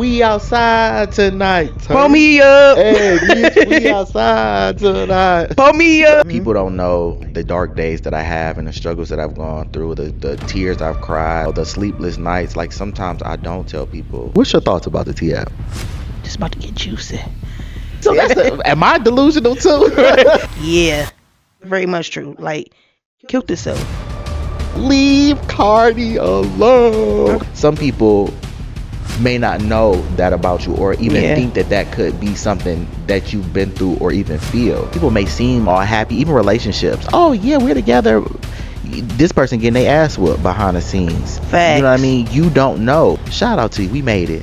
We outside tonight. Pull me up. Hey, bitch, we outside tonight. Pull me up. People don't know the dark days that I have and the struggles that I've gone through, the tears I've cried, the sleepless nights. Like, sometimes I don't tell people. What's your thoughts about the T app? Just about to get juicy. So am I delusional too? Yeah, very much true. Like, killed yourself. Leave Cardi alone. Some people may not know that about you, or even think that could be something that you've been through or even feel. People may seem all happy, even relationships. Oh yeah, we're together. This person getting their ass whooped behind the scenes. Facts. You know what I mean? You don't know. Shout out to you. We made it.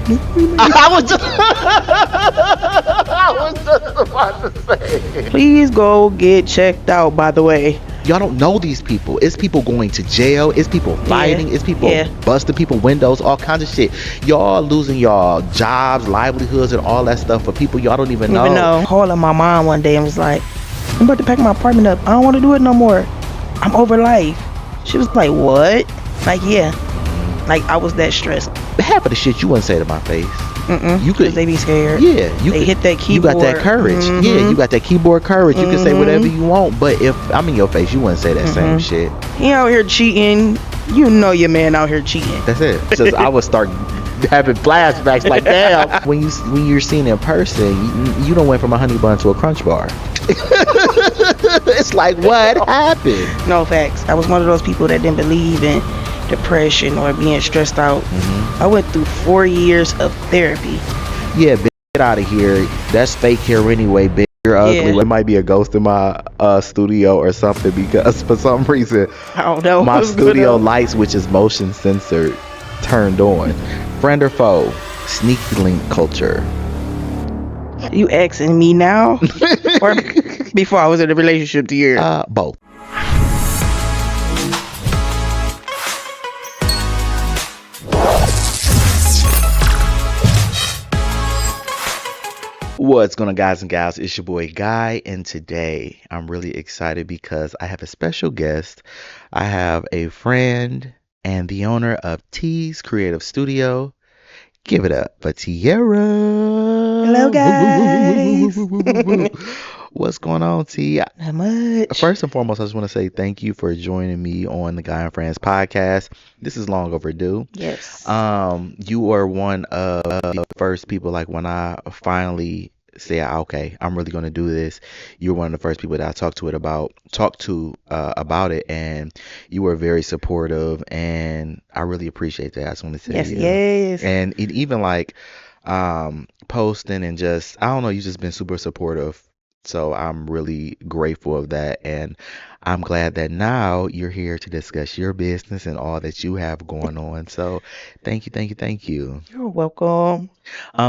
I was just about to say. Please go get checked out, by the way. Y'all don't know these people. It's people going to jail. It's people fighting. It's people busting people windows, all kinds of shit. Y'all losing y'all jobs, livelihoods, and all that stuff for people y'all don't even know. Calling my mom one day and was like, I'm about to pack my apartment up. I don't want to do it no more. I'm over life. She was like, what? Like, yeah. Like, I was that stressed. Half of the shit you wouldn't say to my face. You could. They be scared. Yeah, they hit that keyboard. You got that courage. Yeah, you got that keyboard courage. You can say whatever you want, but if I'm in your face, you wouldn't say that same shit. He out here cheating. You know your man out here cheating. That's it. Just I would start having flashbacks like, damn. When you're seen in person, you don't went from a honey bun to a crunch bar. It's like, what happened? No, facts. I was one of those people that didn't believe in depression or being stressed out. I went through 4 years of therapy. Yeah, bitch, get out of here. That's fake hair anyway, bitch. You're ugly. It might be a ghost in my studio or something, because for some reason I don't know. My studio lights, which is motion censored, turned on. Friend or foe? Sneaky link culture. You asking me now? Or before I was in a relationship to you? Both. What's going on, guys and gals? It's your boy Guy, and today I'm really excited because I have a special guest. I have a friend and the owner of T's Creative Studio. Give it up for Tierra. Hello, guys. What's going on, T? Not much. First and foremost, I just want to say thank you for joining me on the Guy and Friends podcast. This is long overdue. Yes. You are one of the first people, like, when I finally say, okay, I'm really going to do this, you're one of the first people that I talked to about it, and you were very supportive, and I really appreciate that. I just want to say yes. And it even like posting and just, I don't know, you've just been super supportive. So I'm really grateful of that, and I'm glad that now you're here to discuss your business and all that you have going on. So thank you. You're welcome.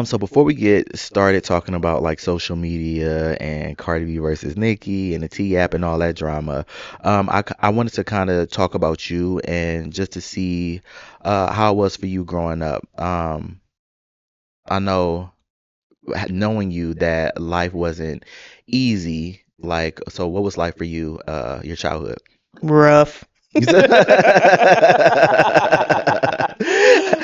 So before we get started talking about like social media and Cardi B versus Nicki and the T app and all that drama, I wanted to kind of talk about you and just to see how it was for you growing up. I know, knowing you, that life wasn't easy. Like, so what was life for you, your childhood? Rough.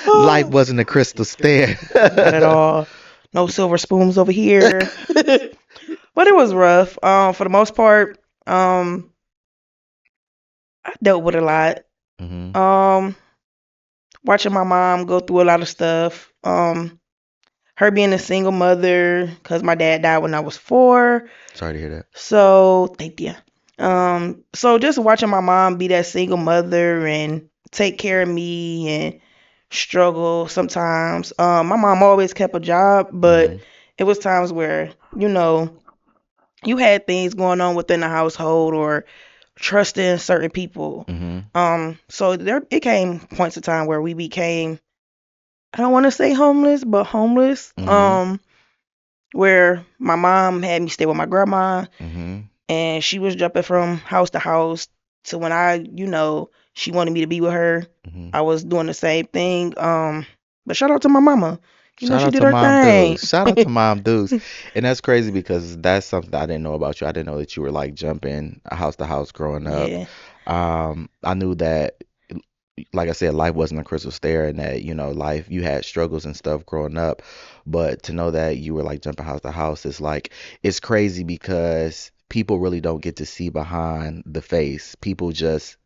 Life wasn't a crystal stair. Not at all. No silver spoons over here. But it was rough. For the most part, I dealt with a lot. Watching my mom go through a lot of stuff. Her being a single mother, because my dad died when I was 4. Sorry to hear that. So, thank you. So just watching my mom be that single mother and take care of me and struggle sometimes. My mom always kept a job, but it was times where, you had things going on within the household or trusting certain people. So it came points of time where we became, I don't want to say homeless, but homeless. Where my mom had me stay with my grandma, and she was jumping from house to house to when she wanted me to be with her. I was doing the same thing. But shout out to my mama. She did her thing. Shout out to Mom Deuce. And that's crazy because that's something I didn't know about you. I didn't know that you were like jumping house to house growing up. Yeah. I knew that like I said, life wasn't a crystal stair, and that life, you had struggles and stuff growing up, but to know that you were like jumping house to house is like, it's crazy because people really don't get to see behind the face. People just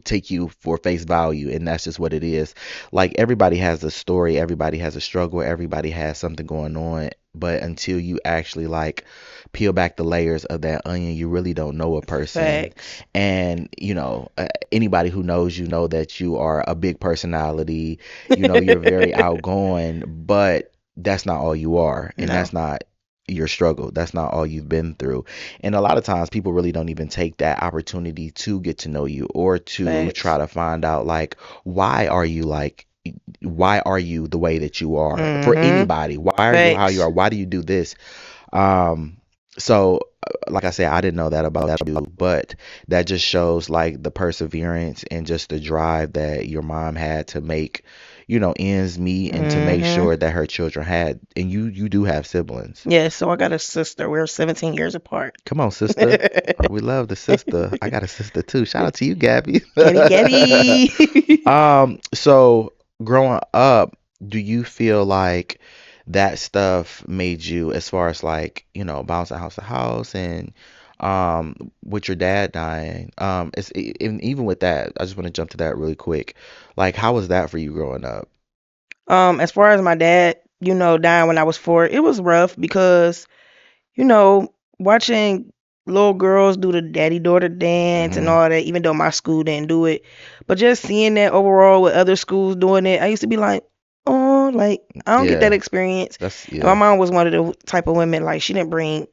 take you for face value, and that's just what it is. Like, everybody has a story, everybody has a struggle, everybody has something going on, but until you actually like peel back the layers of that onion, you really don't know a person. Facts. And anybody who knows you know that you are a big personality, you're very outgoing, but that's not all you are, and No. that's not your struggle. That's not all you've been through. And a lot of times people really don't even take that opportunity to get to know you, or to try Facts. to find out like, why are you the way that you are, for Mhm. anybody? Why are you how you Facts. are? Why do you do this? So like I said, I didn't know that about you, but that just shows like the perseverance and just the drive that your mom had to make, ends meet, and to make Mhm. sure that her children had, and you do have siblings. Yeah, so I got a sister. We're 17 years apart. Come on, sister. We love the sister. I got a sister too. Shout out to you, Gabby. Gabby, Gabby. So growing up, do you feel like that stuff made you, as far as like, bouncing house to house, and with your dad dying, and even with that, I just want to jump to that really quick. Like, how was that for you growing up? As far as my dad, dying when I was 4, it was rough because, watching little girls do the daddy daughter dance and Hmm. all that, even though my school didn't do it. But just seeing that overall with other schools doing it, I used to be like, oh, like, I don't get that Yeah, experience. that's And my yeah. mom was one of the type of women, like, she didn't bring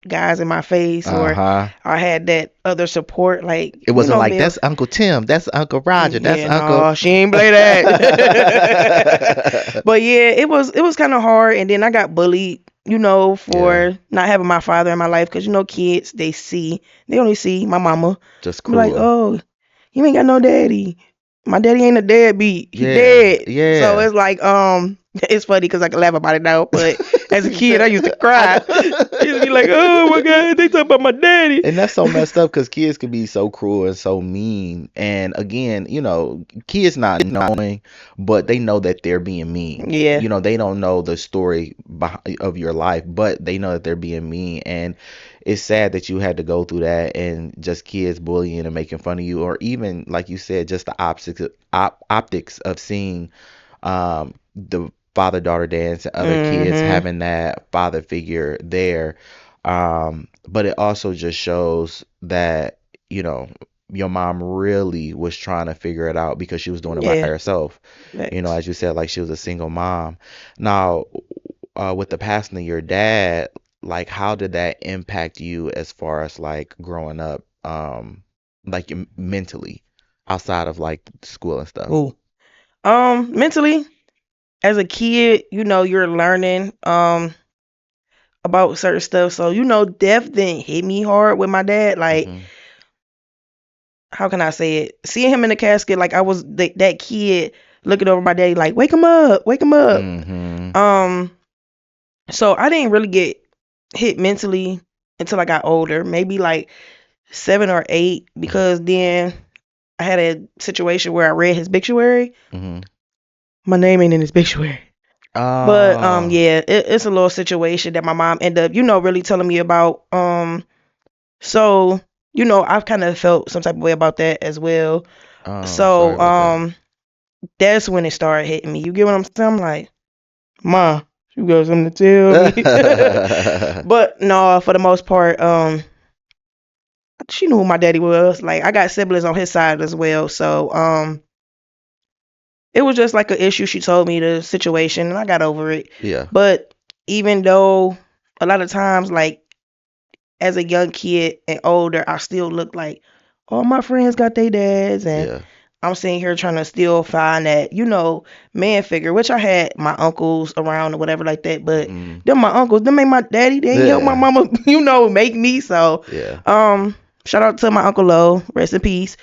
guys in my face, or Uh-huh. I had that other support, like, It wasn't like, being. that's Uncle Tim, that's Uncle Roger, that's Yeah, Uncle. no, she ain't play that. But yeah, it was kind of hard, and then I got bullied, Yeah, for not having my father in my life, because kids, they only see my mama. just Be like, cruel. oh, you ain't got no daddy. My daddy ain't a deadbeat. He Yeah, dead. So yeah. it's like, it's funny because I can laugh about it now, but as a kid, I used to I cry. I used to be like, oh my god, they talk about my daddy. And that's so messed up because kids can be so cruel and so mean. And again, kids not knowing, but they know that they're being mean. Yeah. They don't know the story of your life, but they know that they're being mean. And it's sad that you had to go through that, and just kids bullying and making fun of you, or even, like you said, just the optics of seeing the father daughter dance, and other kids Mhm. having that father figure there. But it also just shows that, you know, your mom really was trying to figure it out, because she was doing it by Yeah. herself. Facts. As you said, like, she was a single mom. Now, with the passing of your dad, like, how did that impact you as far as like growing up, like, mentally, outside of like school and stuff? Ooh. Mentally, as a kid, you're learning about certain stuff. So, death didn't hit me hard with my dad. Like, Hmm. how can I say it? Seeing him in the casket, like I was that kid looking over my daddy, like, wake him up, wake him up. Hmm. Um, so I didn't really get hit mentally until I got older, maybe like 7 or 8, because then I had a situation where I read his obituary. Hmm. My name ain't in his obituary. But Oh, yeah, it's a little situation that my mom ended up, really telling me about. So, I've kind of felt some type of way about that as well. oh, sorry So, about that. that's when it started hitting me. You get what I'm saying? I'm like, Ma, you got something to tell me. But no, for the most part, she knew who my daddy was. Like, I got siblings on his side as well. So, it was just like an issue. She told me the situation, and I got over it. Yeah, But even though a lot of times, like, as a young kid and older, I still look like all my friends got their dads, and yeah. I'm sitting here trying to still find that, man figure, which I had my uncles around or whatever like that, but Mm, them my uncles, them ain't my daddy, they ain't help my yeah, mama, make me. So, yeah. shout out to my Uncle Lo, rest in peace.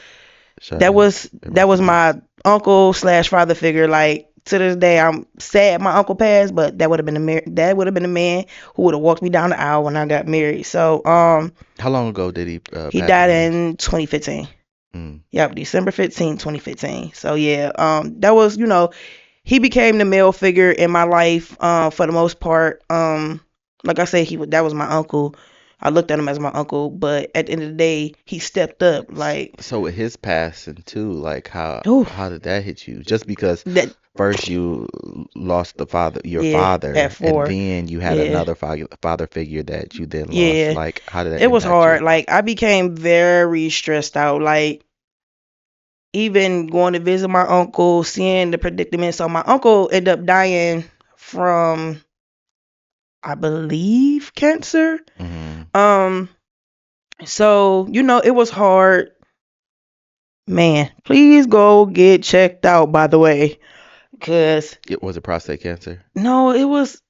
Shout That out. was that Rest in was peace. my uncle slash father figure. Like, to this day, I'm sad my uncle passed, but that would have been the man who would have walked me down the aisle when I got married. So, How long ago did he he pass died away? in 2015. Mm. Yep, December 15th, 2015. So yeah, that was, he became the male figure in my life, for the most part. Like I said, that was my uncle. I looked at him as my uncle, but at the end of the day, he stepped up. Like, So with his passing too, like ooh, how did that hit you? Just because that, first you lost your yeah, at father, and 4, then you had yeah, another father figure that you then lost. yeah, Like, how did that it was impact you? hard. Like, I became very stressed out. Like, even going to visit my uncle, seeing the predicament. So my uncle ended up dying from, I believe, cancer. Hmm. Um, so it was hard. Man, please go get checked out, by the way, cause It was a prostate cancer. no, it was,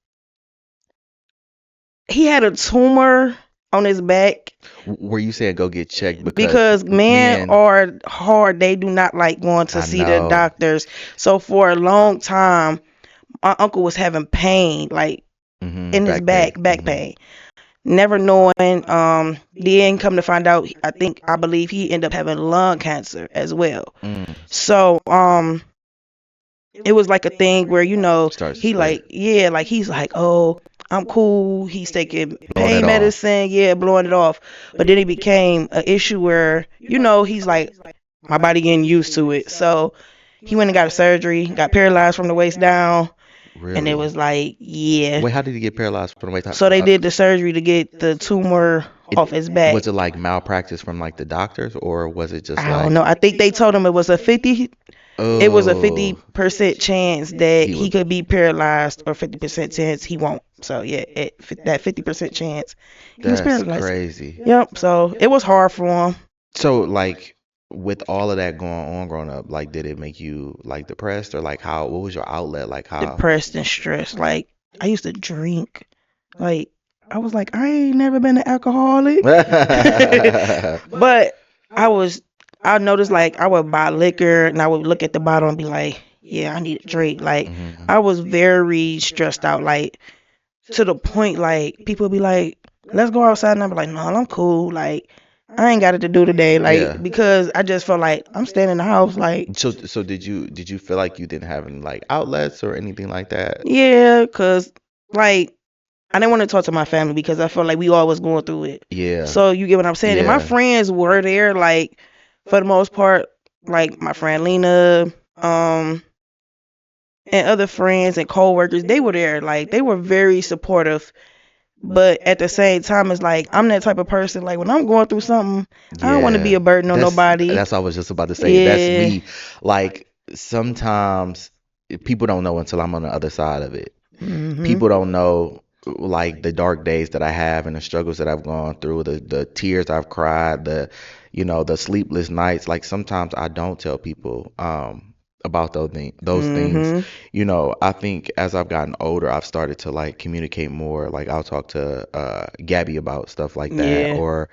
he had a tumor on his back. Were you saying go get checked because Because men men? are hard, they do not like going to I see the know. doctors. So for a long time, my uncle was having pain, like in his Back pain. back pain. Never knowing, then come to find out, I believe he ended up having lung cancer as well. Mm. So it was like a thing where, Starts to he spread. like, yeah, like he's like, oh, I'm cool. He's taking Blowing it pain off. medicine, yeah, blowing it off. But then it became an issue where, he's like, my body getting used to it. So he went and got a surgery, got paralyzed from the waist down, and it Really? was like, yeah. Wait, how did he get paralyzed from the waist? So they did the surgery to get the tumor It off his back. was it like malpractice from like the doctors, or was it just I don't like, know. I think they told him it was a fifty oh, percent chance that he he would? could be paralyzed, or 50% chance he won't. So yeah, that 50% chance he was That's paralyzed. crazy. Yep. So it was hard for him, So like with all of that going on growing up, like did it make you like depressed or like how what was your outlet? Like how depressed and stressed. Like, I used to drink. Like, I was like, I ain't never been an alcoholic, but I was. I noticed, like, I would buy liquor and I would look at the bottle and be like, yeah, I need a drink. Like, Mhm. I was very stressed out. Like, to the point, like, people be like, let's go outside, and I'm like, no, I'm cool. Like, I ain't got it to do today. Like, Yeah. because I just felt like I'm staying in the house. Like, So did you feel like you didn't have any like outlets or anything like that? yeah, cause like, I didn't want to talk to my family because I felt like we all was going through it. Yeah. So you get what I'm saying? And my Yeah. friends were there, like, for the most part, like my friend Lena, um, and other friends and coworkers, they were there. Like, they were very supportive. But at the same time, it's like, I'm that type of person. Like, when I'm going through something, I don't want to be Yeah. a burden on nobody. That's what I was just about to say. That's Yeah. me. Like sometimes people don't know until I'm on the other side of it. Mhm. People don't know like the dark days that I have and the struggles that I've gone through, the tears I've cried, the sleepless nights. Like sometimes I don't tell people about those things. Mhm. I think as I've gotten older, I've started to like communicate more. Like I'll talk to Gabby about stuff like that, Yeah. or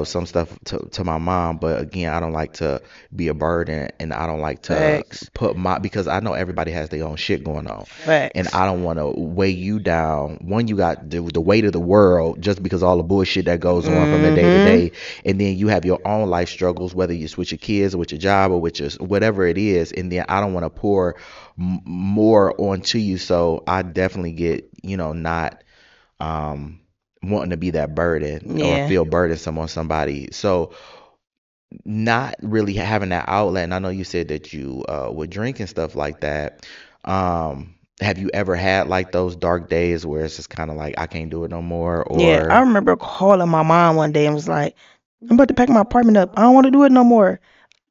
some stuff to my mom. But again, I don't like to be a burden, and I don't like to Facts. put my because I know everybody has their own shit going on, and Facts. I don't want to weigh you down. One, you got the weight of the world just because all the bullshit that goes on from the day to Mhm. day, and then you have your own life struggles, whether it's with your kids or with your job or with your whatever it is, and then I don't want to pour more onto you. So I definitely get, not um wanting to be that burden or Yeah. feel burdensome on somebody. So not really having that outlet. And I know you said that you would drink and stuff like that. Have you ever had like those dark days where it's just kind of like I can't do it no more, Yeah. I or remember calling my mom one day and was like, I'm about to pack my apartment up. I don't want to do it no more.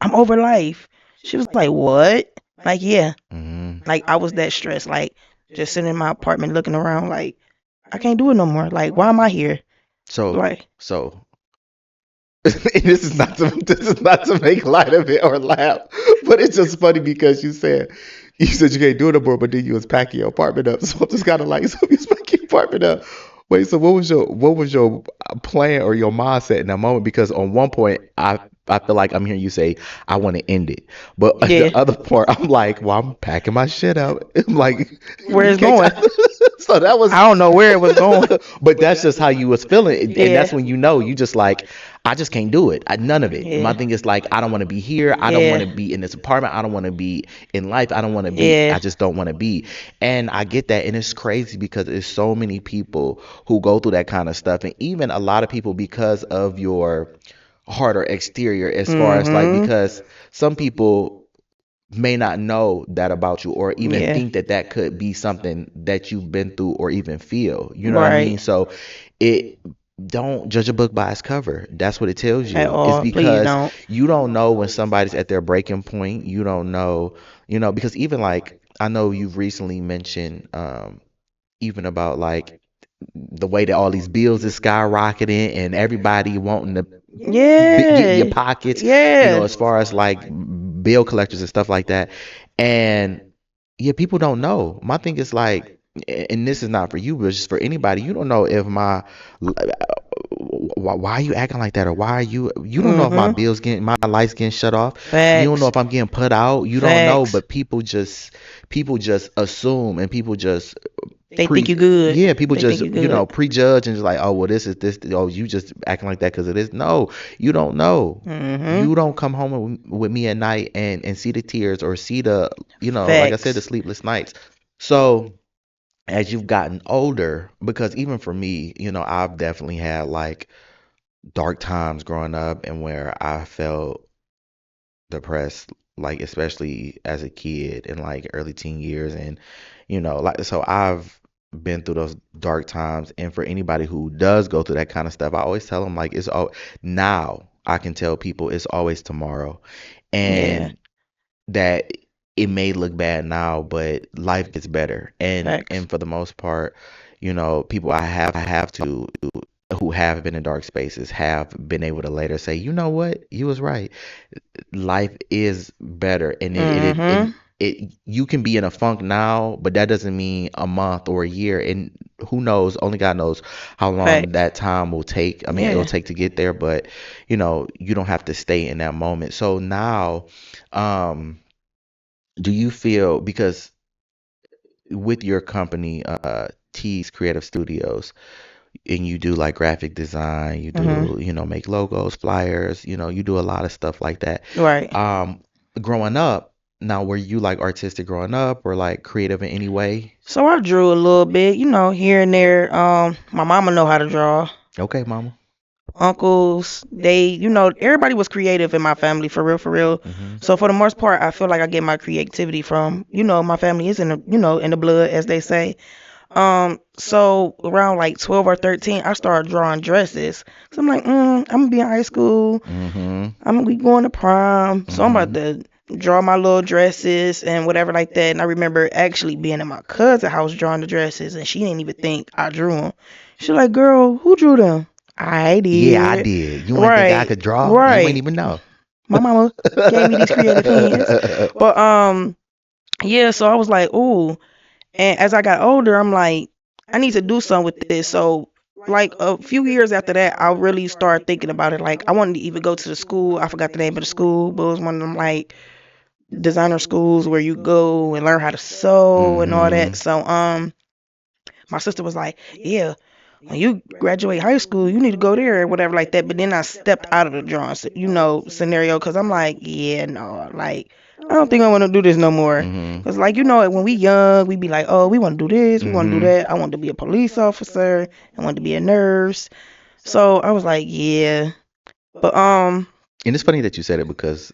I'm over life. She was like, what? Like, yeah. hmm Like, I was that stressed. Like, just sitting in my apartment looking around, like, I can't do it no more. Like, why am I here? so Like, so and this is not to make light of it or laugh, but it's just funny because you said you can't do it no more, but then you was packing your apartment up. So I'm just kind of like, so you was packing your apartment up. Wait, so what was your plan or your mindset in that moment? Because on one point, I feel like I'm hearing you say I want to end it, but at yeah. the other part, I'm like, well, I'm packing my shit up. I'm like, Where you it's can't. going? So that was, I don't know where it was going. but that's just how you was feeling, and Yeah. that's when you know you just like. I just can't do it. None of it. My Yeah. thing is like I don't want to be here. I don't want Yeah. to be in this apartment. I don't want to be in life. I don't want to be. Yeah. I just don't want to be. And I get that, and it's crazy because there's so many people who go through that kind of stuff, and even a lot of people because of your harder exterior, as far as like Mhm. because some people may not know that about you or even Yeah. think that that could be something that you've been through or even feel. You know what I Right. mean? So it don't judge a book by its cover. That's what it tells At you. It's all. Please because don't. you don't know when somebody's at their breaking point. You don't know, because even like I know you've recently mentioned even about like the way that all these bills is skyrocketing and everybody wanting to get in your Yeah. pockets, Yeah. as far as like bill collectors and stuff like that. And yeah, people don't know. My thing is like, and this is not for you, but just for anybody. You don't know if why are you acting like that, or why are you don't know if my Mhm. bills getting my lights getting shut off. You don't know Facts. if I'm getting put out. You don't know, Facts. but people just assume, and people just They think pre you good. yeah, people They think just you good. prejudge and just like, oh well, this, oh, you just acting like that because of this. No, you don't know. Mhm. You don't come home with me at night and see the tears or see the, like I said, the Facts. sleepless nights. So as you've gotten older, because even for me, I've definitely had like dark times growing up and where I felt depressed, like especially as a kid in like early teen years. And like, so I've been through those dark times. And for anybody who does go through that kind of stuff, I always tell them like, it's all now. I can tell people it's always tomorrow, Yeah. and that it may look bad now, but life gets better. And Facts. for the most part, people I have to who have been in dark spaces have been able to later say, you know what, you was right. Life is better, and Mhm. you can be in a funk now, but that doesn't mean a month or a year. And who knows, only God knows how long Facts. that time will take. I mean, it'll Yeah. take to get there, but you don't have to stay in that moment. So now, um do you feel, because with your company, T's Creative Studios, and you do like graphic design, you Mhm. do, make logos, flyers, you do a lot of stuff like that. Right. Um, Growing up, now were you like artistic growing up or like creative in any way? So I drew a little bit, here and there. My mama know how to draw. Okay, mama. Uncles, they, everybody was creative in my family, for real, for real. Hmm. So for the most part, I feel like I get my creativity from, my family is in the, in the blood, as they say. So around like 12 or 13, I started drawing dresses. So I'm like, I'm gonna be in high school. Hmm. I'm gonna be going to prom. So I'm about Hmm. to draw my little dresses and whatever like that. And I remember actually being in my cousin's house drawing the dresses, and she didn't even think I drew them. She's like, "Girl, who drew them?" I Yeah, I did. did. You ain't think I Right, could draw? You ain't right. even know. My mama gave me these creative hands. But yeah. So I was like, "Ooh." And as I got older, I'm like, I need to do something with this. So, like a few years after that, I really started thinking about it. Like, I wanted to even go to the school. I forgot the name of the school, but it was one of them like designer schools where you go and learn how to sew and all that. Hmm. So, my sister was like, "Yeah, when you graduate high school, you need to go there or whatever like that." But then I stepped out of the drawing, scenario because I'm like, yeah, no, like I don't think I want to do this no more. Hmm. Cause like when we young, we be like, oh, we want to do this, we want to do Hmm. that. I want to be a police officer. I want to be a nurse. So I was like, yeah, but And it's funny that you said it because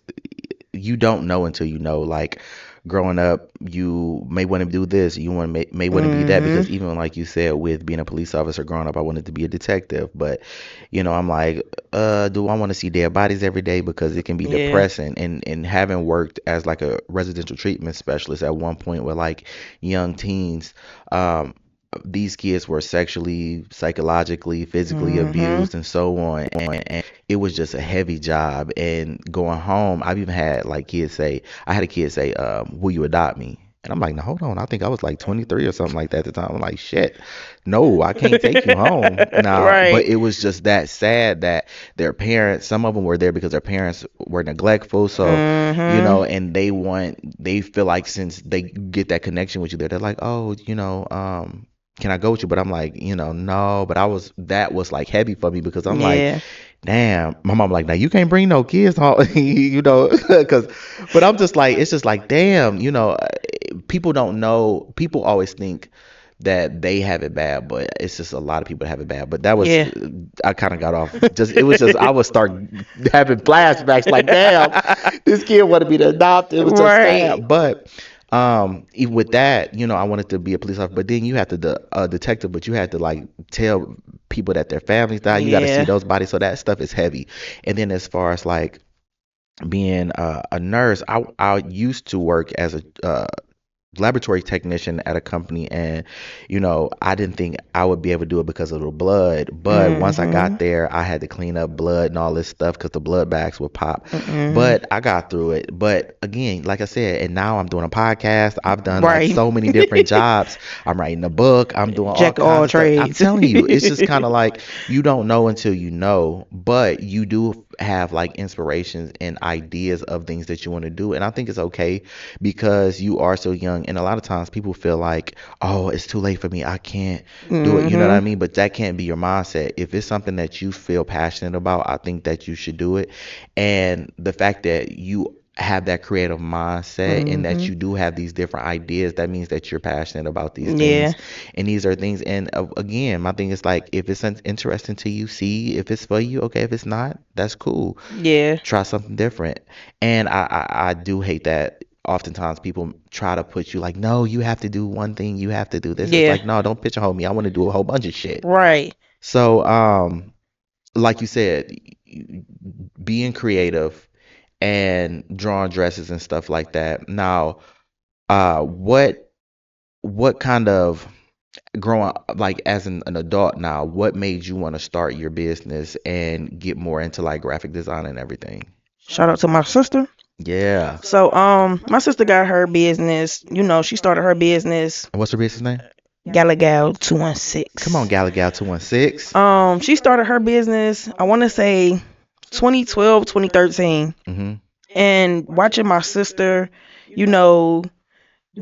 you don't know until you know. Like growing up, you may want to do this, you may want to be that. mhm, Because even like you said, with being a police officer growing up, I wanted to be a detective. But I'm like, do I want to see dead bodies every day? Because it can be yeah, depressing. And having worked as like a residential treatment specialist at one point with like young teens, um, these kids were sexually, psychologically, physically mhm, abused and so on. And it was just a heavy job. And going home, I've even had like kids say, I had a kid say, will you adopt me? And I'm like, no, hold on. I think I was like 23 or something like that at the time. I'm like, shit, no, I can't take you home now. But right, it was just that sad that their parents, some of them were there because their parents were neglectful. So, mhm, and they feel like since they get that connection with you, they're like, oh, can I go with you? But I'm like, no. But that was like heavy for me because I'm like, yeah, damn. My mom like, now you can't bring no kids home, because, but I'm just like, it's just like, damn, people don't know. People always think that they have it bad, but it's just a lot of people that have it bad. But that was, Yeah. I kind of got off. Just it was just I would start having flashbacks like, damn, this kid wanted me to adopt. It was just Right. sad. But even with that, I wanted to be a police officer. But then you have to detective, but you had to like tell people that their families died. You got to see Yeah. those bodies. So that stuff is heavy. And then as far as like being a nurse, I used to work as a laboratory technician at a company, and I didn't think I would be able to do it because of the blood, but once I got Mhm. there I had to clean up blood and all this stuff because the blood bags would pop. Mhm. But I got through it. But again, like I said, and now I'm doing a podcast. I've done like Right. so many different jobs. I'm writing a book. I'm doing all Jack of kinds all of stuff. I'm trades. telling you, it's just kind of like you don't know until you know, but you do have like inspirations and ideas of things that you want to do. And I think it's okay because you are so young. And a lot of times people feel like, oh, it's too late for me. I can't do it. You know what I Mhm. mean? But that can't be your mindset. If it's something that you feel passionate about, I think that you should do it. And the fact that you have that creative mindset and that Mhm. you do have these different ideas, that means that you're passionate about these Yeah. things. And these are things. And again, my thing is like, if it's interesting to you, see if it's for you. Okay. If it's not, that's cool. Yeah. Try something different. And I do hate that oftentimes people try to put you like, no, you have to do one thing, you have to do this. It's Yeah. like, no, don't pigeonhole me. I want to do a whole bunch of shit. Right. So like you said, being creative and drawing dresses and stuff like that. Now, what kind of growing up, like as an adult now, what made you want to start your business and get more into like graphic design and everything? Shout out to my sister. Yeah. So my sister got her business. She started her business, And what's her business name? Galagal Come on, 216. Galagal 216. She started her business, I want to say 2012, 2013. Mm-hmm. And watching my sister, you know,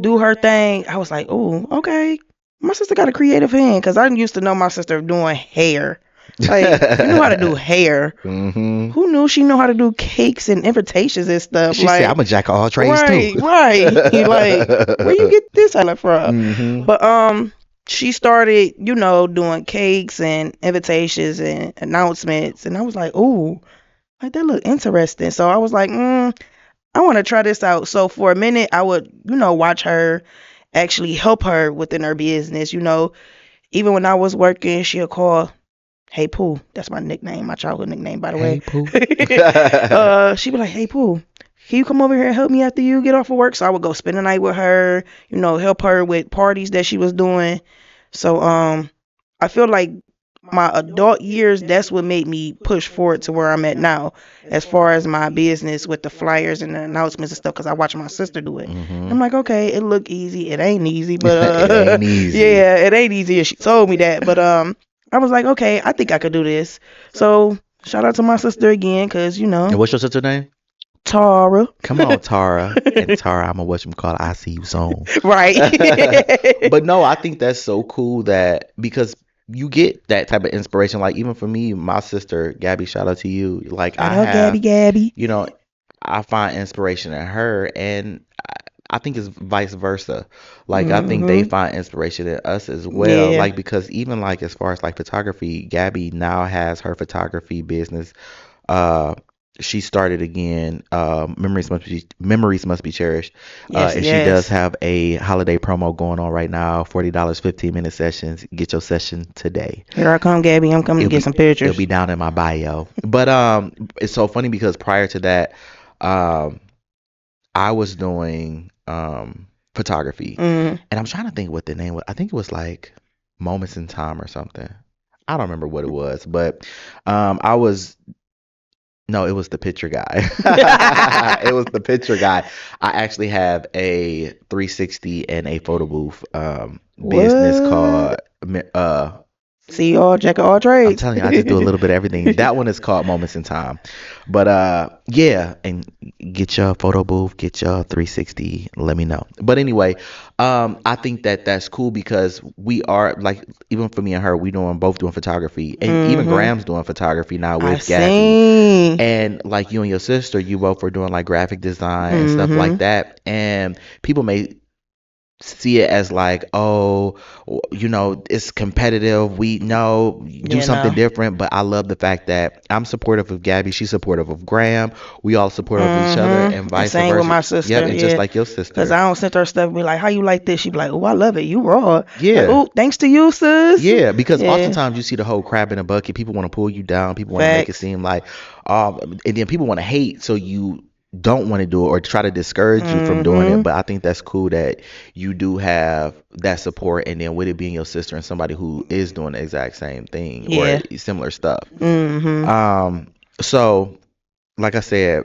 do her thing, I was like, oh, okay. My sister got a creative hand because I used to know my sister doing hair. Like, she knew how to do hair. Mm-hmm. Who knew she know how to do cakes and invitations and stuff? She said, I'm Like, a jack of all trades too. right, right. Like, where you get this talent from? Mm-hmm. But she started, doing cakes and invitations and announcements, and I was like, ooh, like that look interesting. So I was like, I want to try this out. So for a minute, I would, watch her actually help her within her business. Even when I was working, she'll call, "Hey Pooh," that's my nickname, my childhood nickname, by the way. Hey, Pooh. She'd be like, "Hey Pooh, can you come over here and help me after you get off of work?" So I would go spend the night with her, help her with parties that she was doing. So I feel like my adult years, that's what made me push forward to where I'm at now, as far as my business with the flyers and the announcements and stuff. Cause I watch my sister do it. Mm-hmm. I'm like, okay, it look easy. It ain't easy, but It ain't easy. yeah, it ain't easy. And she told me that, but I was like, okay, I think I could do this. So shout out to my sister again, cause And what's your sister name? Tara. Come on, Tara. And Tara, I'm gonna call. I see you soon. Right. But no, I think that's so cool that because you get that type of inspiration. Like even for me, my sister Gabby, shout out to you. Like Shout out Gabby Gabby. you know, I find inspiration in her, and I think it's vice versa. Like I think they Mhm. find inspiration in us as well. Yeah. Like because even like as far as like photography, Gabby now has her photography business. Uh, she started again. Memories must be cherished. Yes, And she does yes. have a holiday promo going on right now. $40, 15-minute sessions. Get your session today. Here I come, Gabby. I'm coming to It'll get be some it'll be pictures. down in my bio. But it's so funny because prior to that, um, I was doing photography, Mm. and I'm trying to think what the name was. I think it was like Moments in Time or something. I don't remember what it was, but I was no, it was the picture guy. It was the picture guy. I actually have a 360 and a photo booth business called What? See y'all, jack of all I'm trades. telling you, I just do a little bit of everything. That one is called Moments in Time. But yeah, and get your photo booth, get your 360, let me know. But anyway, I think that that's cool because we are like, even for me and her, we doing both doing photography, and even Mhm. Graham's doing photography now I with Gabby. seen. And like you and your sister, you both were doing like graphic design and stuff like Mhm. that. And people may see it as like, oh, it's competitive. We know do Yeah, something no. different, but I love the fact that I'm supportive of Gabby. She's supportive of Graham. We all supportive of each other, and And vice same with versa. my Yep, sister, and just yeah. like your Cause sister. I don't send her stuff and be like, how you like this? She be like, oh, I love it. You raw. Like, Yeah. oh, thanks to you, sis. Yeah, because Yeah. oftentimes you see the whole crab in a bucket. People want to pull you down. People want to make it Facts. seem like, and then people want to hate, so you don't want to do it or try to discourage you from doing it. Mhm. But I think that's cool that you do have that support, and then with it being your sister and somebody who is doing the exact same thing or Yeah. similar stuff. Mhm. Um, so like I said,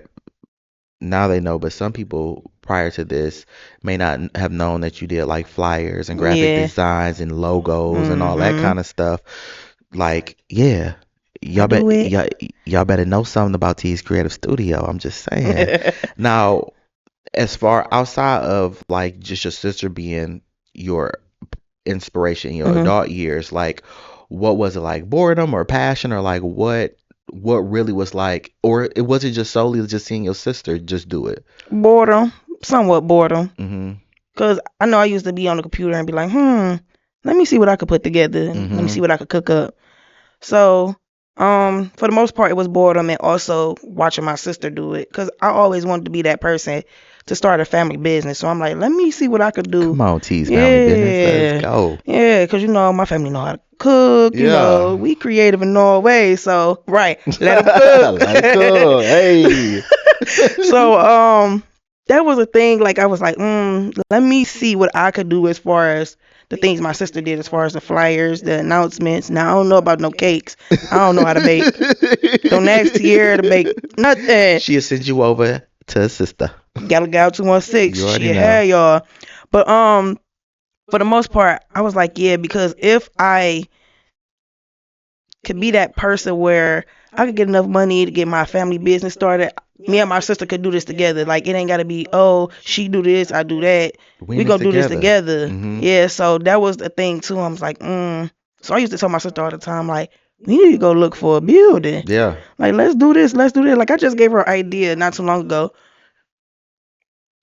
now they know, but some people prior to this may not have known that you did like flyers and graphic Yeah. designs and logos and all that Mhm. kind of stuff. Like, yeah, I y'all do bet it. y'all better know something about T's Creative Studio. I'm just saying. Now, as far outside of like just your sister being your inspiration in your Mhm. adult years, like what was it like? Boredom or passion or like what really was like, or it wasn't just solely just seeing your sister just do it. Boredom. Somewhat boredom. Mhm. Cause I know I used to be on the computer and be like, let me see what I could put together and let me see Mhm. what I could cook up. So, for the most part, it was boredom and also watching my sister do it. Cause I always wanted to be that person to start a family business. So I'm like, let me see what I could do. Come on, T's family business. Let's Yeah, go. yeah. Cause my family know how to cook. Yeah. We creative in all ways. So right, let them cook. Let it cool. Hey. So that was a thing. Like I was like, let me see what I could do as far as the things my sister did, as far as the flyers, the announcements. Now I don't know about no cakes. I don't know how to bake. Don't ask Tierra to bake nothing. She'll send you over to a sister. Gal Gal 216. You already She know. had y'all. But for the most part, I was like, yeah, because if I could be that person where I could get enough money to get my family business started. Me and my sister could do this together. Like it ain't gotta be, oh, she do this, I do that. We We in this gonna do this together. together. Mhm. Yeah, so that was the thing too. I was like, So I used to tell my sister all the time, like, we need to go look for a building. Yeah. Like, let's do this, let's do that. Like I just gave her an idea not too long ago.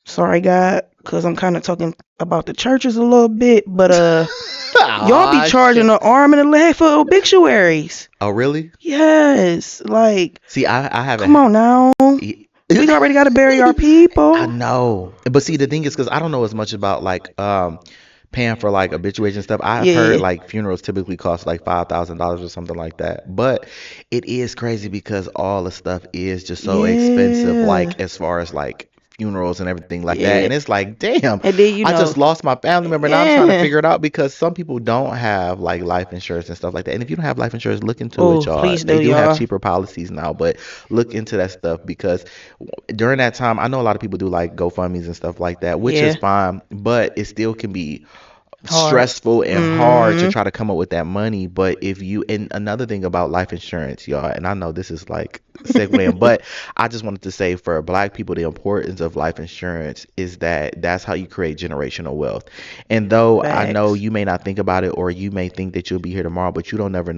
Sorry, God, because I'm kind of talking about the churches a little bit, but y'all be Ah, charging shit. an arm and a leg for obituaries. Oh, really? Yes, like, See, I come haven't. on now. We already got to bury our I people. know, but see, the thing is, because I don't know as much about like paying for like obituaries and stuff. I've heard Yeah, like funerals typically cost like $5,000 or something like that. But it is crazy because all the stuff is just so expensive, yeah, like as far as like funerals and everything like that. yeah. And it's like, damn, And then I just lost my family member. Now I'm trying to yeah. figure it out because some people don't have like life insurance and stuff like that. And if you don't have life insurance, look into it, Oh, y'all. please They do, do have y'all. cheaper policies now, but look into that stuff because during that time, I know a lot of people do like GoFundMe's and stuff like that, which is Yeah, fine, but it still can be hard. stressful and hard to Mm, try to come up with that money. But if you, and another thing about life insurance, y'all, and I know this is like segueing, but I just wanted to say for black people, the importance of life insurance is that that's how you create generational wealth. And though I know facts. you may not think about it or you may think that you'll be here tomorrow, but you never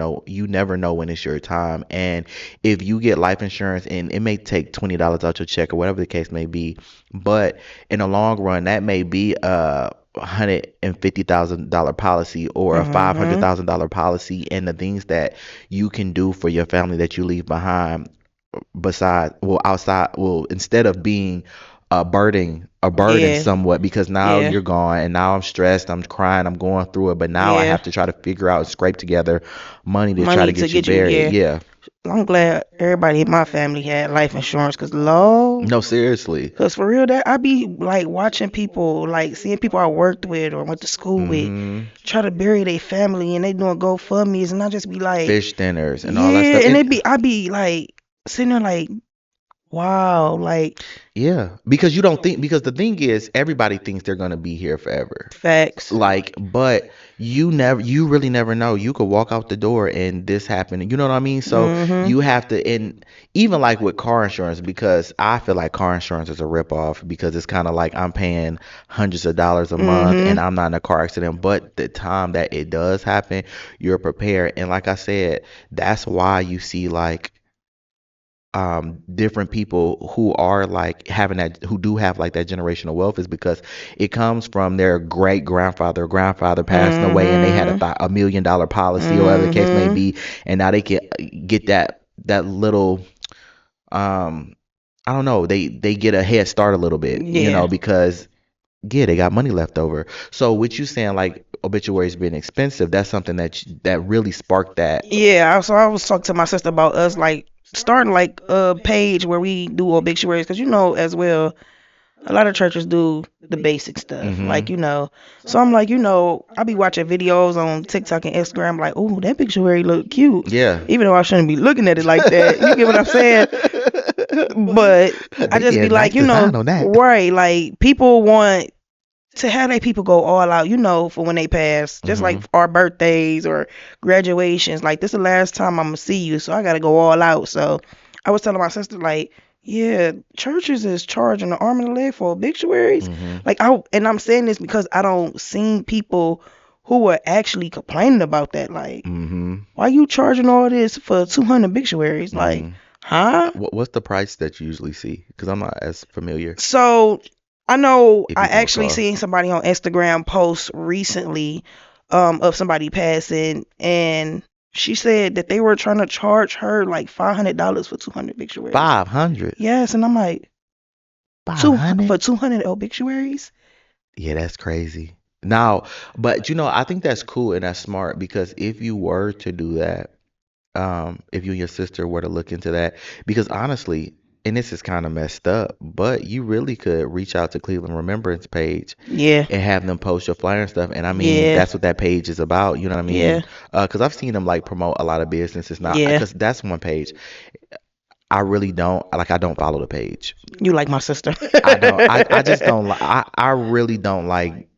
know when it's your time. And if you get life insurance and it may take $20 out your check or whatever the case may be, but in the long run, that may be $150,000 policy or a Mhm. $500,000 policy, and the things that you can do for your family that you leave behind beside well outside well instead of being a burden Yeah, somewhat because now yeah, you're gone and now I'm stressed, I'm crying, I'm going through it, but now I yeah. have to try to figure out and scrape together money to try to Money to get you get you. buried. Yeah, Yeah. I'm glad everybody in my family had life insurance, cause Lord. No, seriously. Cause for real, that I be like watching people, like seeing people I worked with or went to school with, Hmm. try to bury their family, and they doing GoFundmes, and I just be like, Fish dinners and all that yeah, stuff. and And I be like sitting there like, Wow, like Yeah, because you don't think because the thing is everybody thinks they're gonna be here forever. facts. Like, but you really never know. You could walk out the door and this happen. You know what I mean? So Mhm. you have to, and even like with car insurance, because I feel like car insurance is a ripoff because it's kind of like I'm paying hundreds of dollars a month and Mhm. I'm not in a car accident. But the time that it does happen, you're prepared. And like I said, that's why you see like different people who are like having that who do have like that generational wealth is because it comes from their great grandfather or grandfather passing away and they had Mhm. $1 million policy or whatever the case may Mhm. be, and now they can get that little um I don't know, they get a head start a little bit, Yeah. because yeah, they got money left over. So with you saying like obituaries being expensive, that's something that really sparked that. Yeah, so I was talking to my sister about us like starting like a page where we do obituaries because as well a lot of churches do the basic stuff like Mhm. so I'm like I be watching videos on TikTok and Instagram like, oh, that obituary look cute, Yeah. even though I shouldn't be looking at it like that, you get what I'm saying? But I They just be did nice like, design on that. right, like people want to have their people go all out, for when they pass, just like Mhm. our birthdays or graduations. Like, this is the last time I'm gonna see you, so I gotta go all out. So I was telling my sister, like, yeah, churches is charging an arm and a leg for obituaries. Mhm. And I'm saying this because I don't seen people who were actually complaining about that. Like, Mhm. why you charging all this for 200 obituaries? Like, Mhm. huh? What's the price that you usually see? Because I'm not as familiar, So I know if I you can actually recall. seen somebody on Instagram post recently of somebody passing, and she said that they were trying to charge her like $500 for 200 obituaries. 500. Yes, and I'm like, two 500? for 200 obituaries? Yeah, that's crazy. Now, but I think that's cool and that's smart because if you were to do that, if you and your sister were to look into that, because honestly, and this is kind of messed up, but you really could reach out to Cleveland Remembrance page Yeah, and have them post your flyer and stuff. And I mean, yeah, that's what that page is about. You know what I yeah, mean? Because I've seen them like promote a lot of businesses now. yeah. Because that's one page I really don't like. I don't follow the page. You like my sister? I don't. I just don't like. I really don't like